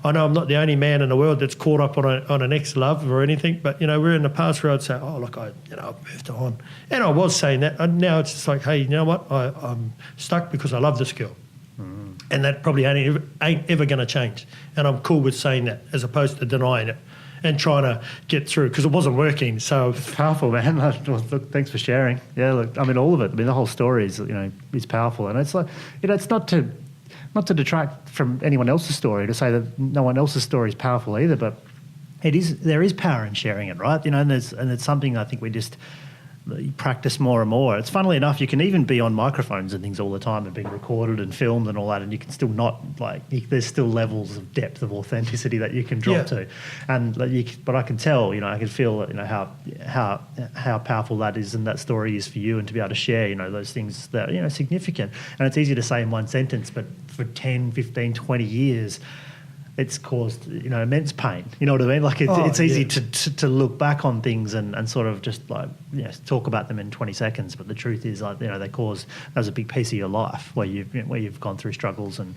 I know I'm not the only man in the world that's caught up on an ex-love or anything, but, we're in the past where I'd say, oh, look, I've moved on. And I was saying that, and now it's just like, hey, you know what, I'm stuck because I love this girl. And that probably ain't ever going to change. And I'm cool with saying that as opposed to denying it and trying to get through, because it wasn't working. So it's powerful, man. Look, thanks for sharing. Yeah, look, all of it. The whole story is, is powerful. And it's like, it's not to detract from anyone else's story, to say that no one else's story is powerful either, but there is power in sharing it, right? And it's something I think we just practice more and more. It's funnily enough, you can even be on microphones and things all the time and being recorded and filmed and all that, and you can still not, there's still levels of depth of authenticity that you can drop to. And but I can tell, I can feel, how powerful that is and that story is for you, and to be able to share, those things that are, significant. And it's easy to say in one sentence, but for 10, 15, 20 years, it's caused, immense pain. You know what I mean? It's easy to look back on things and sort of just talk about them in 20 seconds. But the truth is, that was a big piece of your life where you've gone through struggles and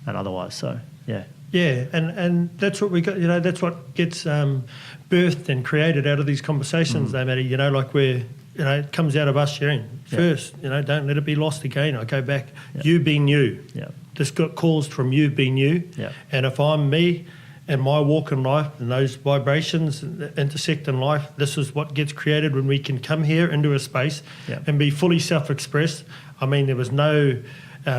otherwise. So yeah. Yeah, and that's what we got. That's what gets birthed and created out of these conversations. Though, Matty. Where it comes out of us sharing first. Don't let it be lost again. I go back. You being you. Yeah. This got caused from you being you. Yeah. And if I'm me and my walk in life and those vibrations intersect in life, this is what gets created when we can come here into a space and be fully self-expressed. There was no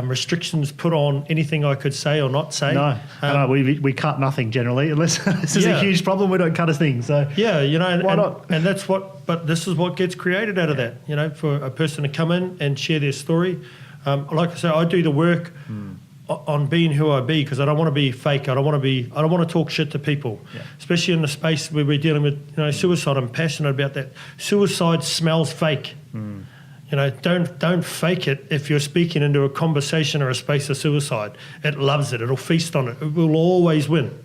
restrictions put on anything I could say or not say. No, we cut nothing generally, unless this is a huge problem. We don't cut a thing. So why not? And that's but this is what gets created out of that. For a person to come in and share their story. Like I say, I do the work on being who I be, because I don't want to be fake. I don't want to talk shit to people, especially in the space where we're dealing with suicide. I'm passionate about that. Suicide smells fake. Don't fake it if you're speaking into a conversation or a space of suicide. It loves it. It'll feast on it. It will always win.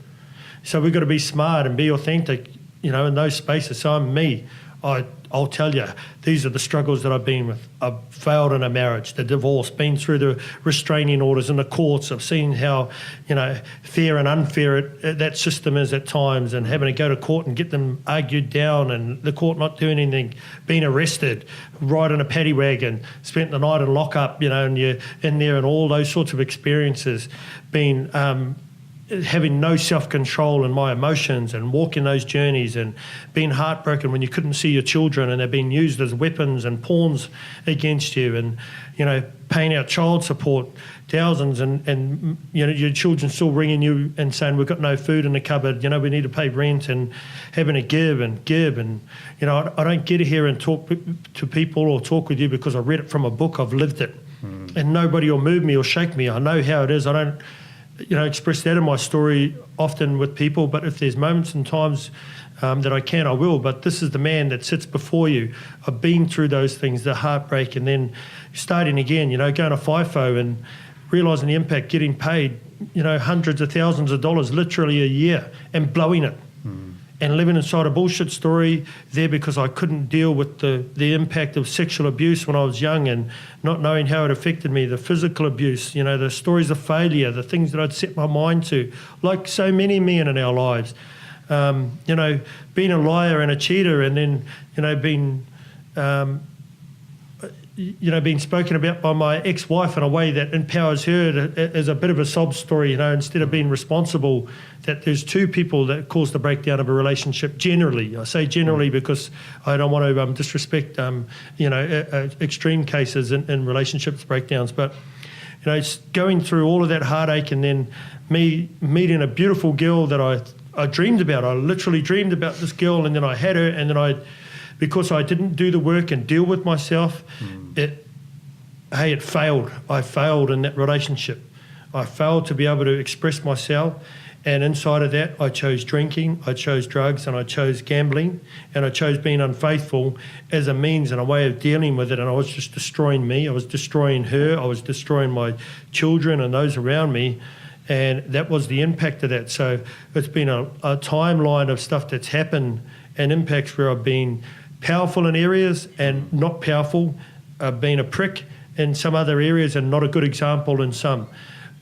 So we've got to be smart and be authentic, in those spaces. So I'm me. I'll tell you, these are the struggles that I've been with. I've failed in a marriage, the divorce, been through the restraining orders in the courts. I've seen how, fair and unfair that system is at times, and having to go to court and get them argued down and the court not doing anything, being arrested, riding a paddy wagon, spent the night in lockup, and you're in there, and all those sorts of experiences, being having no self-control in my emotions and walking those journeys, and being heartbroken when you couldn't see your children and they're being used as weapons and pawns against you, and paying out child support, thousands, and your children still ringing you and saying we've got no food in the cupboard, we need to pay rent, and having to give, and I don't get here and talk to people or talk with you because I read it from a book. I've lived it, and nobody will move me or shake me. I know how it is. I don't express that in my story often with people, but if there's moments and times that I can, I will. But this is the man that sits before you. I've been through those things, the heartbreak, and then starting again, going to FIFO and realising the impact, getting paid, hundreds of thousands of dollars literally a year, and blowing it. And living inside a bullshit story there because I couldn't deal with the impact of sexual abuse when I was young, and not knowing how it affected me, the physical abuse, the stories of failure, the things that I'd set my mind to, like so many men in our lives. Being a liar and a cheater, and then, being spoken about by my ex-wife in a way that empowers her as a bit of a sob story, instead of being responsible, that there's two people that cause the breakdown of a relationship generally. I say generally because I don't want to disrespect, extreme cases in relationships breakdowns. But, it's going through all of that heartache, and then me meeting a beautiful girl that I dreamed about. I literally dreamed about this girl, and then I had her, and then because I didn't do the work and deal with myself, it failed. I failed in that relationship. I failed to be able to express myself. And inside of that, I chose drinking, I chose drugs, and I chose gambling, and I chose being unfaithful as a means and a way of dealing with it. And I was just destroying me. I was destroying her. I was destroying my children and those around me. And that was the impact of that. So it's been a timeline of stuff that's happened and impacts where I've been powerful in areas and not powerful, being a prick in some other areas and not a good example in some.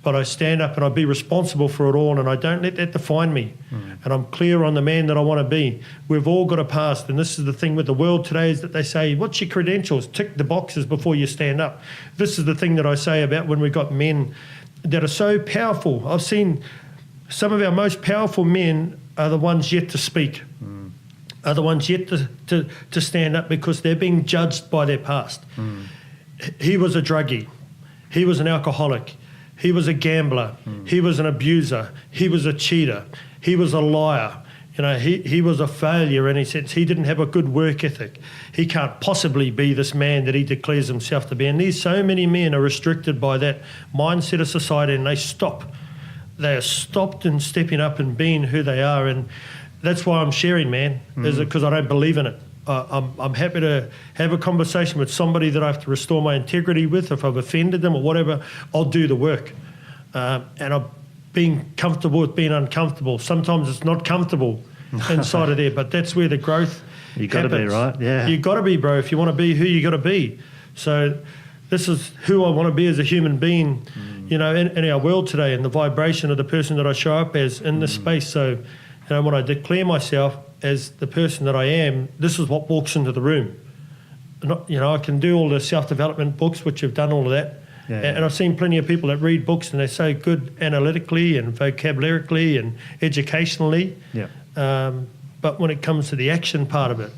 But I stand up and I be responsible for it all, and I don't let that define me. And I'm clear on the man that I want to be. We've all got a past, and this is the thing with the world today, is that they say, what's your credentials? Tick the boxes before you stand up. This is the thing that I say about when we've got men that are so powerful. I've seen some of our most powerful men are the ones yet to speak, are the ones yet to stand up because they're being judged by their past. He was a druggie. He was an alcoholic. He was a gambler. He was an abuser. He was a cheater. He was a liar. He was a failure in a sense. He didn't have a good work ethic. He can't possibly be this man that he declares himself to be. And these so many men are restricted by that mindset of society, and they stop. They are stopped in stepping up and being who they are. And that's why I'm sharing, man, is it because I don't believe in it. I'm happy to have a conversation with somebody that I have to restore my integrity with. If I've offended them or whatever, I'll do the work. And I'm being comfortable with being uncomfortable. Sometimes it's not comfortable inside of there, but that's where the growth You got to be, right? Yeah. You got to be, bro. If you want to be who you got to be. So this is who I want to be as a human being, in our world today, and the vibration of the person that I show up as in this space. So, when I declare myself as the person that I am, this is what walks into the room. I can do all the self-development books, which have done all of that. Yeah. And I've seen plenty of people that read books and they're so good analytically and vocabularically and educationally. Yeah. But when it comes to the action part of it,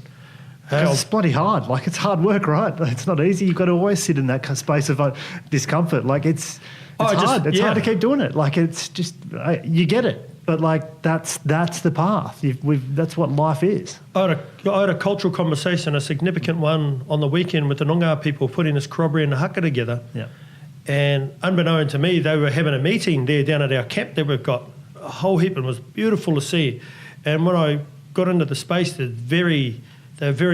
it's bloody hard. Like, it's hard work, right? It's not easy. You've got to always sit in that space of discomfort. Like, it's hard. It's hard to keep doing it. Like, it's just, you get it. But like, that's the path. That's what life is. I had a cultural conversation, a significant one on the weekend with the Noongar people putting this corroboree and the Haka together. Yeah. And unbeknown to me, they were having a meeting there down at our camp that we've got. A whole heap, and it was beautiful to see. And when I got into the space, they're very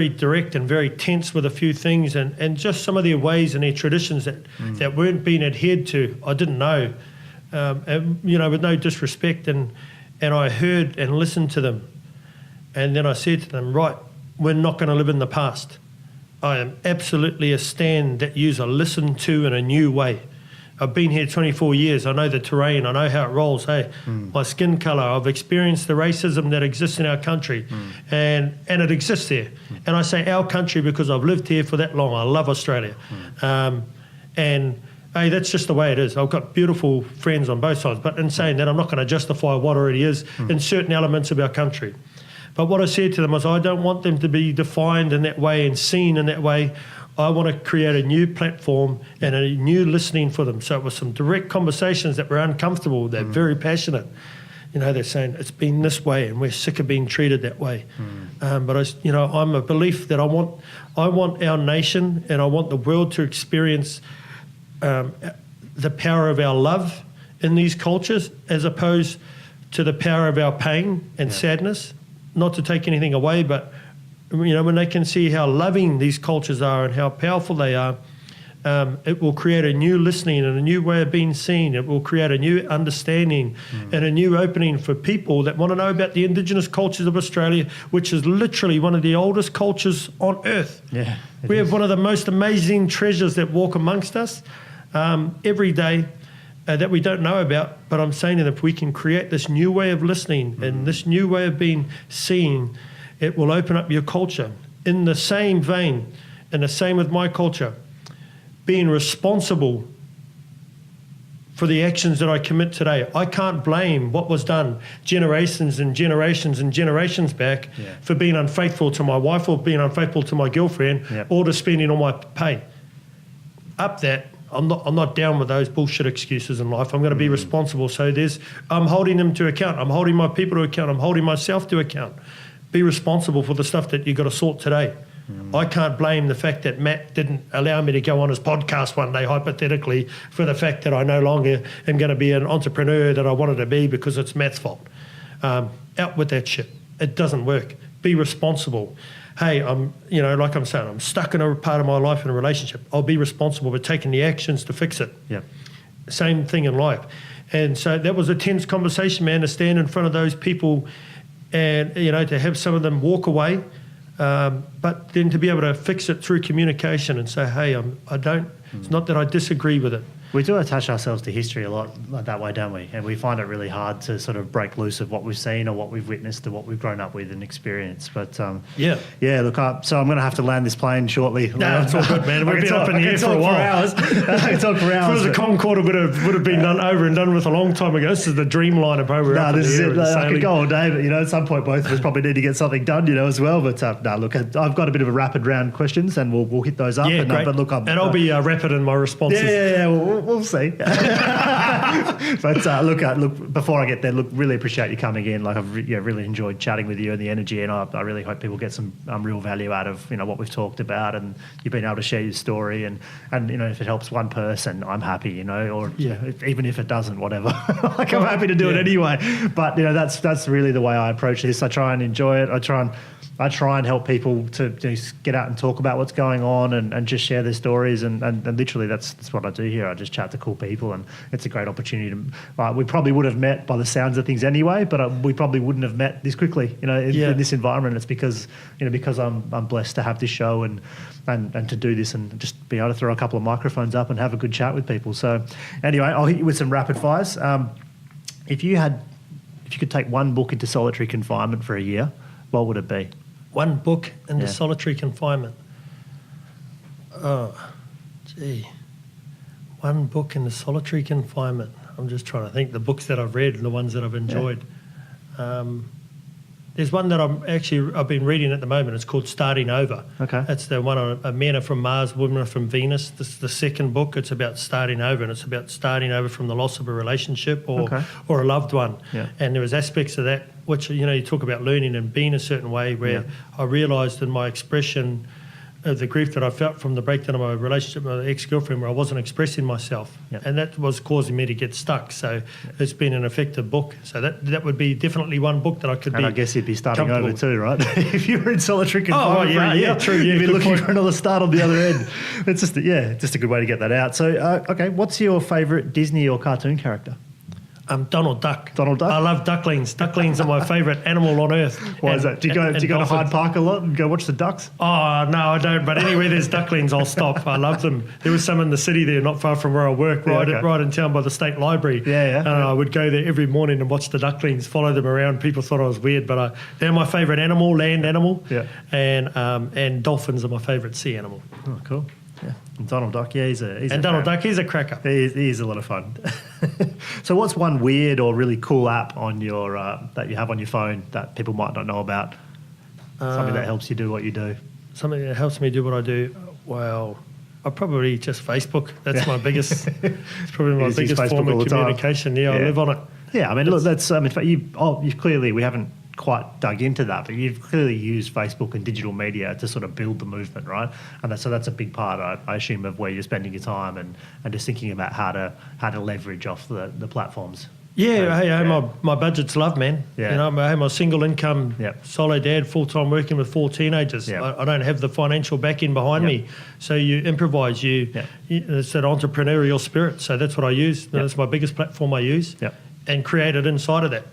direct and very tense with a few things, and just some of their ways and their traditions that weren't being adhered to, I didn't know. And, with no disrespect, and I heard and listened to them. And then I said to them, right, we're not going to live in the past. I am absolutely a stand that yous are listened to in a new way. I've been here 24 years. I know the terrain. I know how it rolls. Hey, my skin colour. I've experienced the racism that exists in our country, and it exists there. And I say our country because I've lived here for that long. I love Australia, and hey, that's just the way it is. I've got beautiful friends on both sides. But in saying that, I'm not going to justify what already is in certain elements of our country. But what I said to them was, I don't want them to be defined in that way and seen in that way. I want to create a new platform and a new listening for them. So it was some direct conversations that were uncomfortable. They're very passionate. They're saying it's been this way and we're sick of being treated that way. But I'm a belief that I want our nation and I want the world to experience the power of our love in these cultures, as opposed to the power of our pain and sadness. Not to take anything away, but when they can see how loving these cultures are and how powerful they are, it will create a new listening and a new way of being seen. It will create a new understanding and a new opening for people that want to know about the Indigenous cultures of Australia, which is literally one of the oldest cultures on earth. Yeah, we have one of the most amazing treasures that walk amongst us every day that we don't know about. But I'm saying that if we can create this new way of listening and this new way of being seen, it will open up your culture. In the same vein, and the same with my culture, being responsible for the actions that I commit today. I can't blame what was done generations and generations and generations back for being unfaithful to my wife or being unfaithful to my girlfriend or to spending all my pay. I'm not down with those bullshit excuses in life. I'm going to be responsible. So I'm holding them to account. I'm holding my people to account. I'm holding myself to account. Be responsible for the stuff that you got to sort today. I can't blame the fact that Matt didn't allow me to go on his podcast one day, hypothetically, for the fact that I no longer am going to be an entrepreneur that I wanted to be because it's Matt's fault. Out with that shit. It doesn't work. Be responsible. Hey, like I'm saying, I'm stuck in a part of my life in a relationship. I'll be responsible for taking the actions to fix it. Yep. Same thing in life. And so that was a tense conversation, man, to stand in front of those people and, to have some of them walk away. But then to be able to fix it through communication and say, hey, it's not that I disagree with it. We do attach ourselves to history a lot like that way, don't we? And we find it really hard to sort of break loose of what we've seen or what we've witnessed or what we've grown up with and experienced. But look, so I'm going to have to land this plane shortly. No, it's all good, man. We've been up in the air for a while. I can talk for hours. If it was a Concorde, would have been done over and done with a long time ago. This is the dreamliner, bro. This is it. I could go all day, but at some point both of us probably need to get something done, as well. But look, I've got a bit of a rapid round questions, and we'll hit those up. Yeah, great. But look, I'll be rapid in my responses. Yeah. We'll see. But look, before I get there, really appreciate you coming in. Like I've really enjoyed chatting with you and the energy, and I really hope people get some real value out of what we've talked about, and you've been able to share your story, and if it helps one person, I'm happy, or even if it doesn't, whatever. Like I'm happy to do it anyway. But that's really the way I approach this. I try and enjoy it. I try and help people to get out and talk about what's going on and just share their stories, and literally that's what I do here. I just chat to cool people, and it's a great opportunity to. We probably would have met by the sounds of things anyway, but we probably wouldn't have met this quickly, in this environment. It's because I'm blessed to have this show and to do this and just be able to throw a couple of microphones up and have a good chat with people. So anyway, I'll hit you with some rapid fires. If you could take one book into solitary confinement for a year, what would it be? One book into solitary confinement. Oh, gee. One book into solitary confinement. I'm just trying to think the books that I've read and the ones that I've enjoyed. There's one that I've been reading at the moment. It's called Starting Over. Okay. It's the one on Men Are From Mars, Women Are From Venus. This is the second book. It's about starting over, and it's about starting over from the loss of a relationship or a loved one. Yeah. And there was aspects of that which, you talk about learning and being a certain way where I realised in my expression of the grief that I felt from the breakdown of my relationship with my ex-girlfriend, where I wasn't expressing myself, and that was causing me to get stuck. So it's been an effective book. So that would be definitely one book that I could. And I guess you'd be starting over too, right? If you were in solitary confinement for a year, true. Yeah, you'd be looking for another start on the other end. It's just a good way to get that out. So okay, what's your favourite Disney or cartoon character? Donald Duck. Donald Duck? I love ducklings. Ducklings are my favourite animal on earth. Why is that? Do you go to Hyde Park a lot and go watch the ducks? Oh, no, I don't. But anywhere there's ducklings, I'll stop. I love them. There was some in the city there, not far from where I work, right in town by the State Library. And I would go there every morning and watch the ducklings, follow them around. People thought I was weird, but they're my favourite animal, land animal. Yeah. And dolphins are my favourite sea animal. Oh, cool. Yeah, and Donald Duck, he's a cracker. He's a lot of fun. So what's one weird or really cool app on your that you have on your phone that people might not know about? Something that helps you do what you do? Something that helps me do what I do? Well, I probably just Facebook. That's my biggest, it's probably my biggest form of communication. I live on it. Yeah, I mean, look, that's, you've clearly, we haven't quite dug into that, but you've clearly used Facebook and digital media to sort of build the movement, right? And so that's a big part, I assume, of where you're spending your time and just thinking about how to leverage off the platforms. My budget's love, man. Yeah. I'm a single income solo dad, full-time working with 4 teenagers. I don't have the financial backing behind me. So you improvise, it's that entrepreneurial spirit. So that's what I use. That's my biggest platform I use and create it inside of that.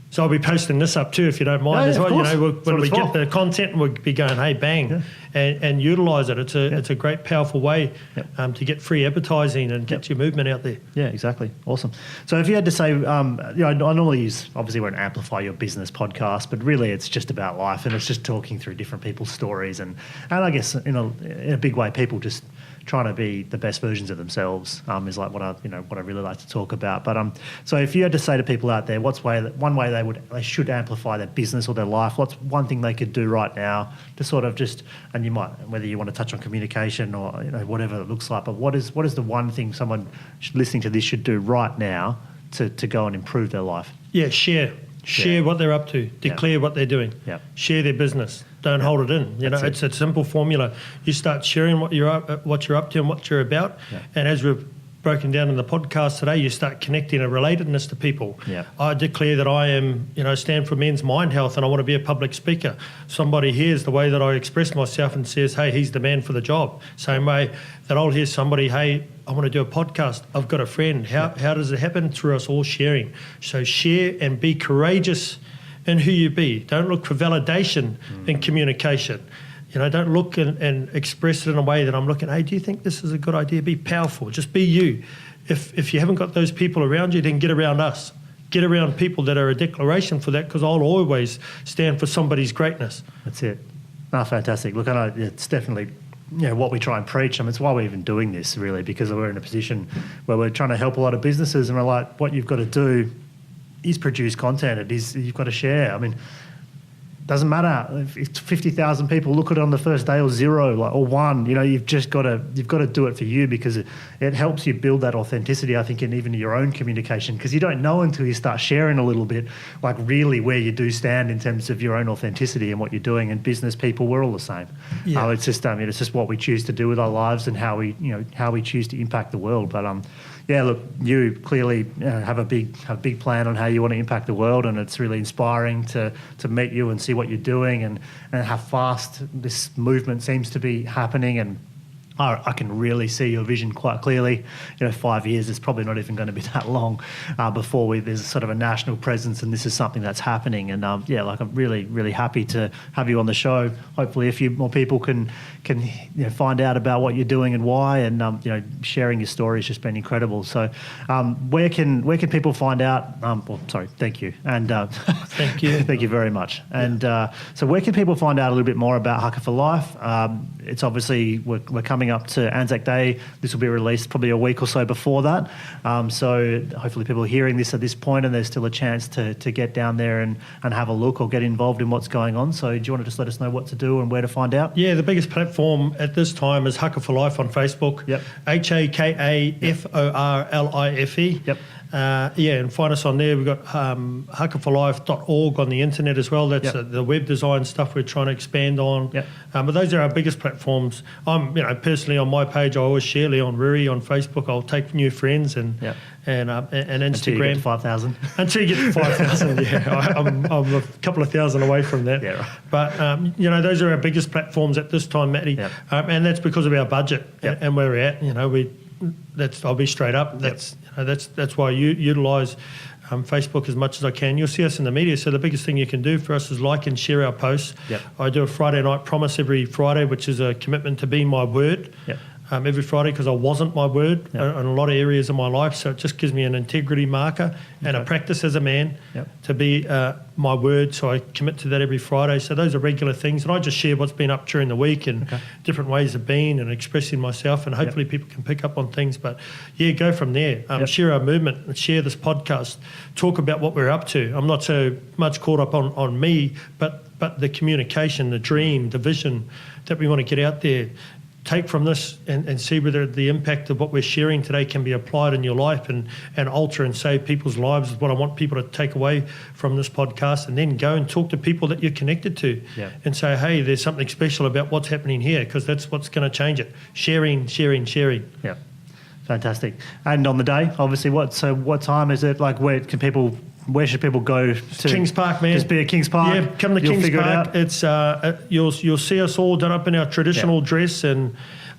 So I'll be posting this up too, if you don't mind, as well. When we get the content, we'll be going, hey, bang, and utilise it. It's a great, powerful way to get free advertising and get your movement out there. Yeah, exactly. Awesome. So if you had to say, I normally use, obviously we're an Amplify Your Business podcast, but really it's just about life, and it's just talking through different people's stories, and I guess in a big way, people just trying to be the best versions of themselves is like what I really like to talk about. But so if you had to say to people out there, one way they should amplify their business or their life, what's one thing they could do right now to sort of just, and you might, whether you want to touch on communication or whatever it looks like, but what is the one thing someone listening to this should do right now to go and improve their life? Yeah, share what they're up to, declare what they're doing, share their business. Don't hold it in. It's a simple formula. You start sharing what you're up to and what you're about. And as we've broken down in the podcast today, you start connecting a relatedness to people. I declare that I am, stand for men's mind health, and I want to be a public speaker. Somebody hears the way that I express myself and says, hey, he's the man for the job. Same way that I'll hear somebody, hey, I want to do a podcast. I've got a friend. How does it happen? Through us all sharing. So share and be courageous in who you be. Don't look for validation in communication. Don't look and express it in a way that I'm looking, hey, do you think this is a good idea? Be powerful. Just be you. If you haven't got those people around you, then get around us. Get around people that are a declaration for that, because I'll always stand for somebody's greatness. That's it. Fantastic. Look, I know it's definitely what we try and preach. I mean, it's why we're even doing this, really, because we're in a position where we're trying to help a lot of businesses, and we're like, what you've got to do is produce content. You've got to share. I mean, doesn't matter if 50,000 people look at it on the first day or 0 or 1. You've got to do it for you, because it helps you build that authenticity, I think, in even your own communication, because you don't know until you start sharing a little bit, like really where you do stand in terms of your own authenticity and what you're doing. And business people, we're all the same. It's just what we choose to do with our lives and how we choose to impact the world. But look, you clearly have a big plan on how you want to impact the world, and it's really inspiring to meet you and see what you're doing and how fast this movement seems to be happening. And I can really see your vision quite clearly. 5 years is probably not even going to be that long before there's sort of a national presence, and this is something that's happening. And I'm really, really happy to have you on the show. Hopefully, a few more people can find out about what you're doing and why. And sharing your story has just been incredible. So, where can people find out? Thank you, and thank you, thank you very much. And so, where can people find out a little bit more about Haka for Life? It's obviously we're coming up to Anzac Day. This will be released probably a week or so before that. So hopefully people are hearing this at this point, and there's still a chance to get down there and have a look or get involved in what's going on. So do you want to just let us know what to do and where to find out? Yeah, the biggest platform at this time is Haka for Life on Facebook. Yep. HAKAFORLIFE. Yep. and find us on there. We've got hakaforlife.org on the internet as well. That's the web design stuff we're trying to expand on. Yep. But those are our biggest platforms. I'm, personally on my page, I always share Leon Ruri on Facebook. I'll take new friends and Instagram. Until you get to 5,000. Until you get to 5,000, yeah. I'm a couple of thousand away from that. Yeah, right. But, those are our biggest platforms at this time, Matty. Yep. And that's because of our budget and where we're at. I'll be straight up. That's why I utilise Facebook as much as I can. You'll see us in the media. So the biggest thing you can do for us is like and share our posts. Yep. I do a Friday night promise every Friday, which is a commitment to be my word. Yep. Every Friday, because I wasn't my word in a lot of areas of my life. So it just gives me an integrity marker and a practice as a man to be my word. So I commit to that every Friday. So those are regular things. And I just share what's been up during the week and different ways of being and expressing myself. And hopefully people can pick up on things. But go from there. Share our movement and share this podcast. Talk about what we're up to. I'm not so much caught up on me, but the communication, the dream, the vision that we want to get out there. Take from this and see whether the impact of what we're sharing today can be applied in your life and alter and save people's lives is what I want people to take away from this podcast, and then go and talk to people that you're connected to and say, hey, there's something special about what's happening here, because that's what's going to change it. Sharing. Yeah. Fantastic. And on the day, obviously, what time is it? Like, where should people go to? Kings Park, man. Just be at Kings Park. Yeah, come to Kings Park. It's you'll see us all done up in our traditional dress and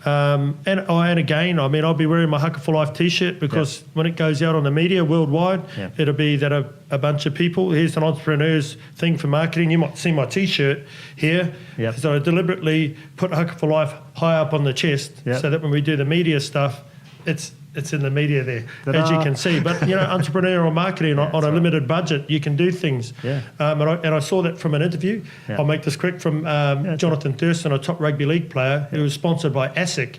again, I'll be wearing my Haka for Life T-shirt because when it goes out on the media worldwide, it'll be that a bunch of people. Here's an entrepreneur's thing for marketing. You might see my T-shirt here. So I deliberately put Haka for Life high up on the chest so that when we do the media stuff, it's in the media there, as you can see. But, entrepreneurial marketing on a limited budget, you can do things. And I saw that from an interview. I'll make this quick, from Jonathan Thurston, a top rugby league player who was sponsored by ASIC.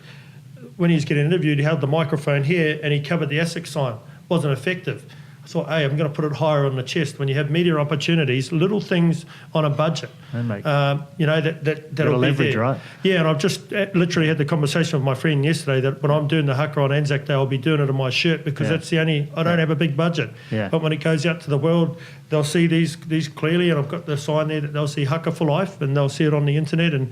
When he was getting interviewed, he held the microphone here and he covered the ASIC sign. Wasn't effective. I thought, hey, I'm going to put it higher on the chest. When you have media opportunities, little things on a budget, that'll be leverage, there. right? Yeah, and I've just literally had the conversation with my friend yesterday that when I'm doing the Haka on Anzac Day, I'll be doing it on my shirt because that's the only. I don't have a big budget, but when it goes out to the world, they'll see these clearly, and I've got the sign there that they'll see Haka for Life, and they'll see it on the internet and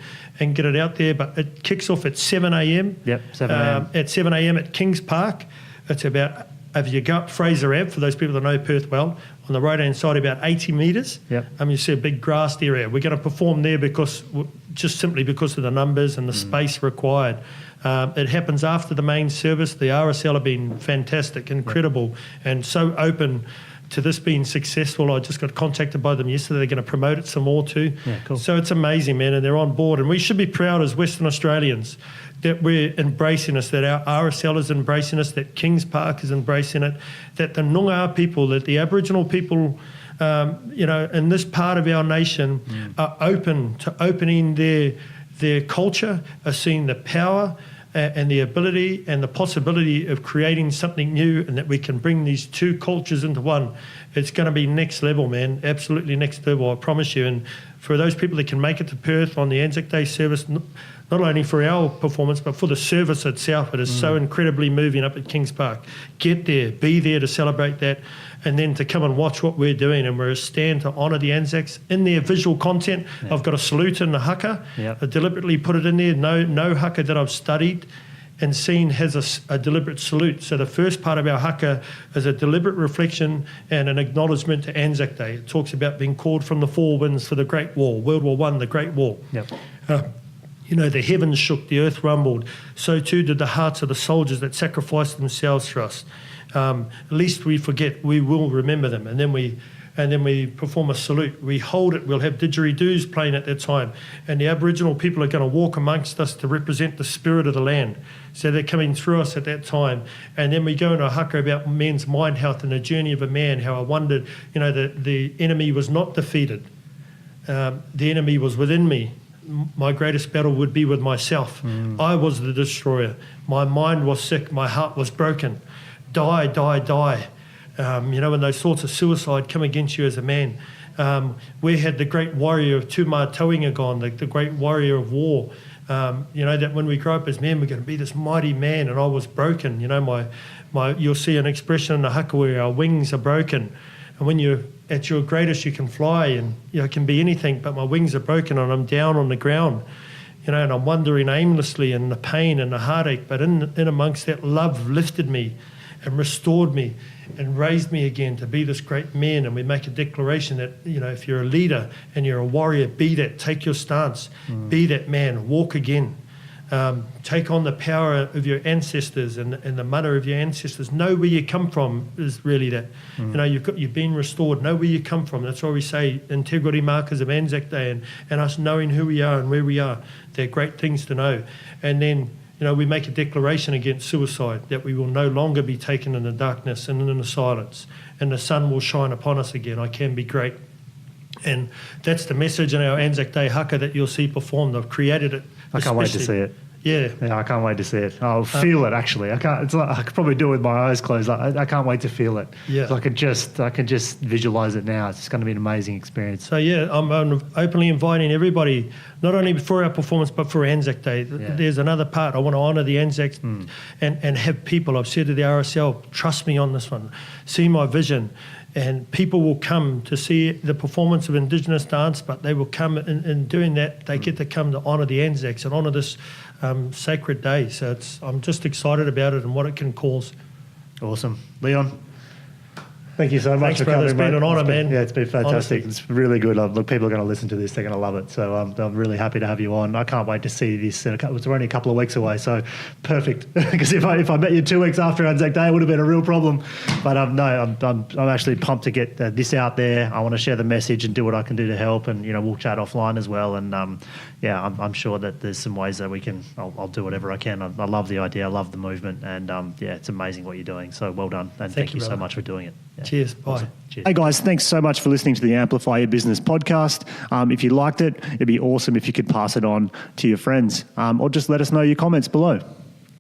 get it out there. But it kicks off at 7 a.m. Yep, 7 a.m. At 7 a.m. at Kings Park. It's about. If you go up Fraser Ave, for those people that know Perth well, on the right-hand side about 80 metres, you see a big grassed area. We're going to perform there just simply because of the numbers and the space required. It happens after the main service. The RSL have been fantastic, incredible, and so open to this being successful. I just got contacted by them yesterday. They're going to promote it some more too. Yeah, cool. So it's amazing, man, and they're on board. And we should be proud as Western Australians that we're embracing this, that our RSL is embracing us, that Kings Park is embracing it, that the Noongar people, that the Aboriginal people, in this part of our nation are open to opening their culture, are seeing the power and the ability and the possibility of creating something new, and that we can bring these two cultures into one. It's going to be next level, man, absolutely next level, I promise you. And for those people that can make it to Perth on the Anzac Day service, not only for our performance, but for the service itself, it is so incredibly moving up at Kings Park. Get there, be there to celebrate that, and then to come and watch what we're doing. And we're a stand to honour the Anzacs in their visual content. I've got a salute in the Haka. I deliberately put it in there. No Haka that I've studied and seen has a deliberate salute. So the first part of our Haka is a deliberate reflection and an acknowledgement to Anzac Day. It talks about being called from the four winds for the Great War, World War I, the Great War. The heavens shook, the earth rumbled. So too did the hearts of the soldiers that sacrificed themselves for us. Lest we forget, we will remember them. And then we perform a salute. We hold it. We'll have didgeridoos playing at that time. And the Aboriginal people are going to walk amongst us to represent the spirit of the land. So they're coming through us at that time. And then we go into a Haka about men's mind health and the journey of a man, how I wondered, the enemy was not defeated. The enemy was within me. My greatest battle would be with myself. I was the destroyer. My mind was sick. My heart was broken. Die, die, die. When those thoughts of suicide come against you as a man. We had the great warrior of Tūmā Tauinga gone, the great warrior of war, That when we grow up as men, we're going to be this mighty man, and I was broken. You'll see an expression in the Haka where our wings are broken, and when you're at your greatest, you can fly, and it can be anything, but my wings are broken, and I'm down on the ground, and I'm wandering aimlessly in the pain and the heartache, but in amongst that, love lifted me and restored me and raised me again to be this great man. And we make a declaration that, if you're a leader and you're a warrior, be that, take your stance, be that man, walk again. Take on the power of your ancestors and the mother of your ancestors. Know where you come from is really that. You've been restored. Know where you come from. That's why we say integrity markers of Anzac Day and us knowing who we are and where we are. They're great things to know. And then, we make a declaration against suicide, that we will no longer be taken in the darkness and in the silence, and the sun will shine upon us again. I can be great. And that's the message in our Anzac Day Haka that you'll see performed. I've created it. I can't wait to see it. Yeah, I can't wait to see it. I'll feel it actually. I can't. It's like I could probably do it with my eyes closed. I can't wait to feel it. Yeah, so I can just visualize it now. It's going to be an amazing experience. So I'm openly inviting everybody, not only for our performance but for Anzac Day. Yeah. There's another part. I want to honour the Anzacs and have people. I've said to the RSL, trust me on this one. See my vision. And people will come to see the performance of Indigenous dance, but they will come in doing that. They get to come to honour the Anzacs and honour this sacred day. So I'm just excited about it and what it can cause. Awesome. Leon, thank you so much for coming, It's been an honour, man. Yeah, it's been fantastic. Honestly. It's really good. Look, people are going to listen to this. They're going to love it. So I'm really happy to have you on. I can't wait to see this. It's only a couple of weeks away, so perfect. Because if I met you 2 weeks after Anzac Day, it would have been a real problem. But I'm actually pumped to get this out there. I want to share the message and do what I can do to help. And we'll chat offline as well. And I'm sure that there's some ways that we can. I'll do whatever I can. I love the idea. I love the movement. And it's amazing what you're doing. So well done. And thank you so much for doing it. Yeah. Cheers. Bye. Awesome. Cheers. Hey guys, thanks so much for listening to the Amplify Your Business podcast. If you liked it, it'd be awesome if you could pass it on to your friends, or just let us know your comments below.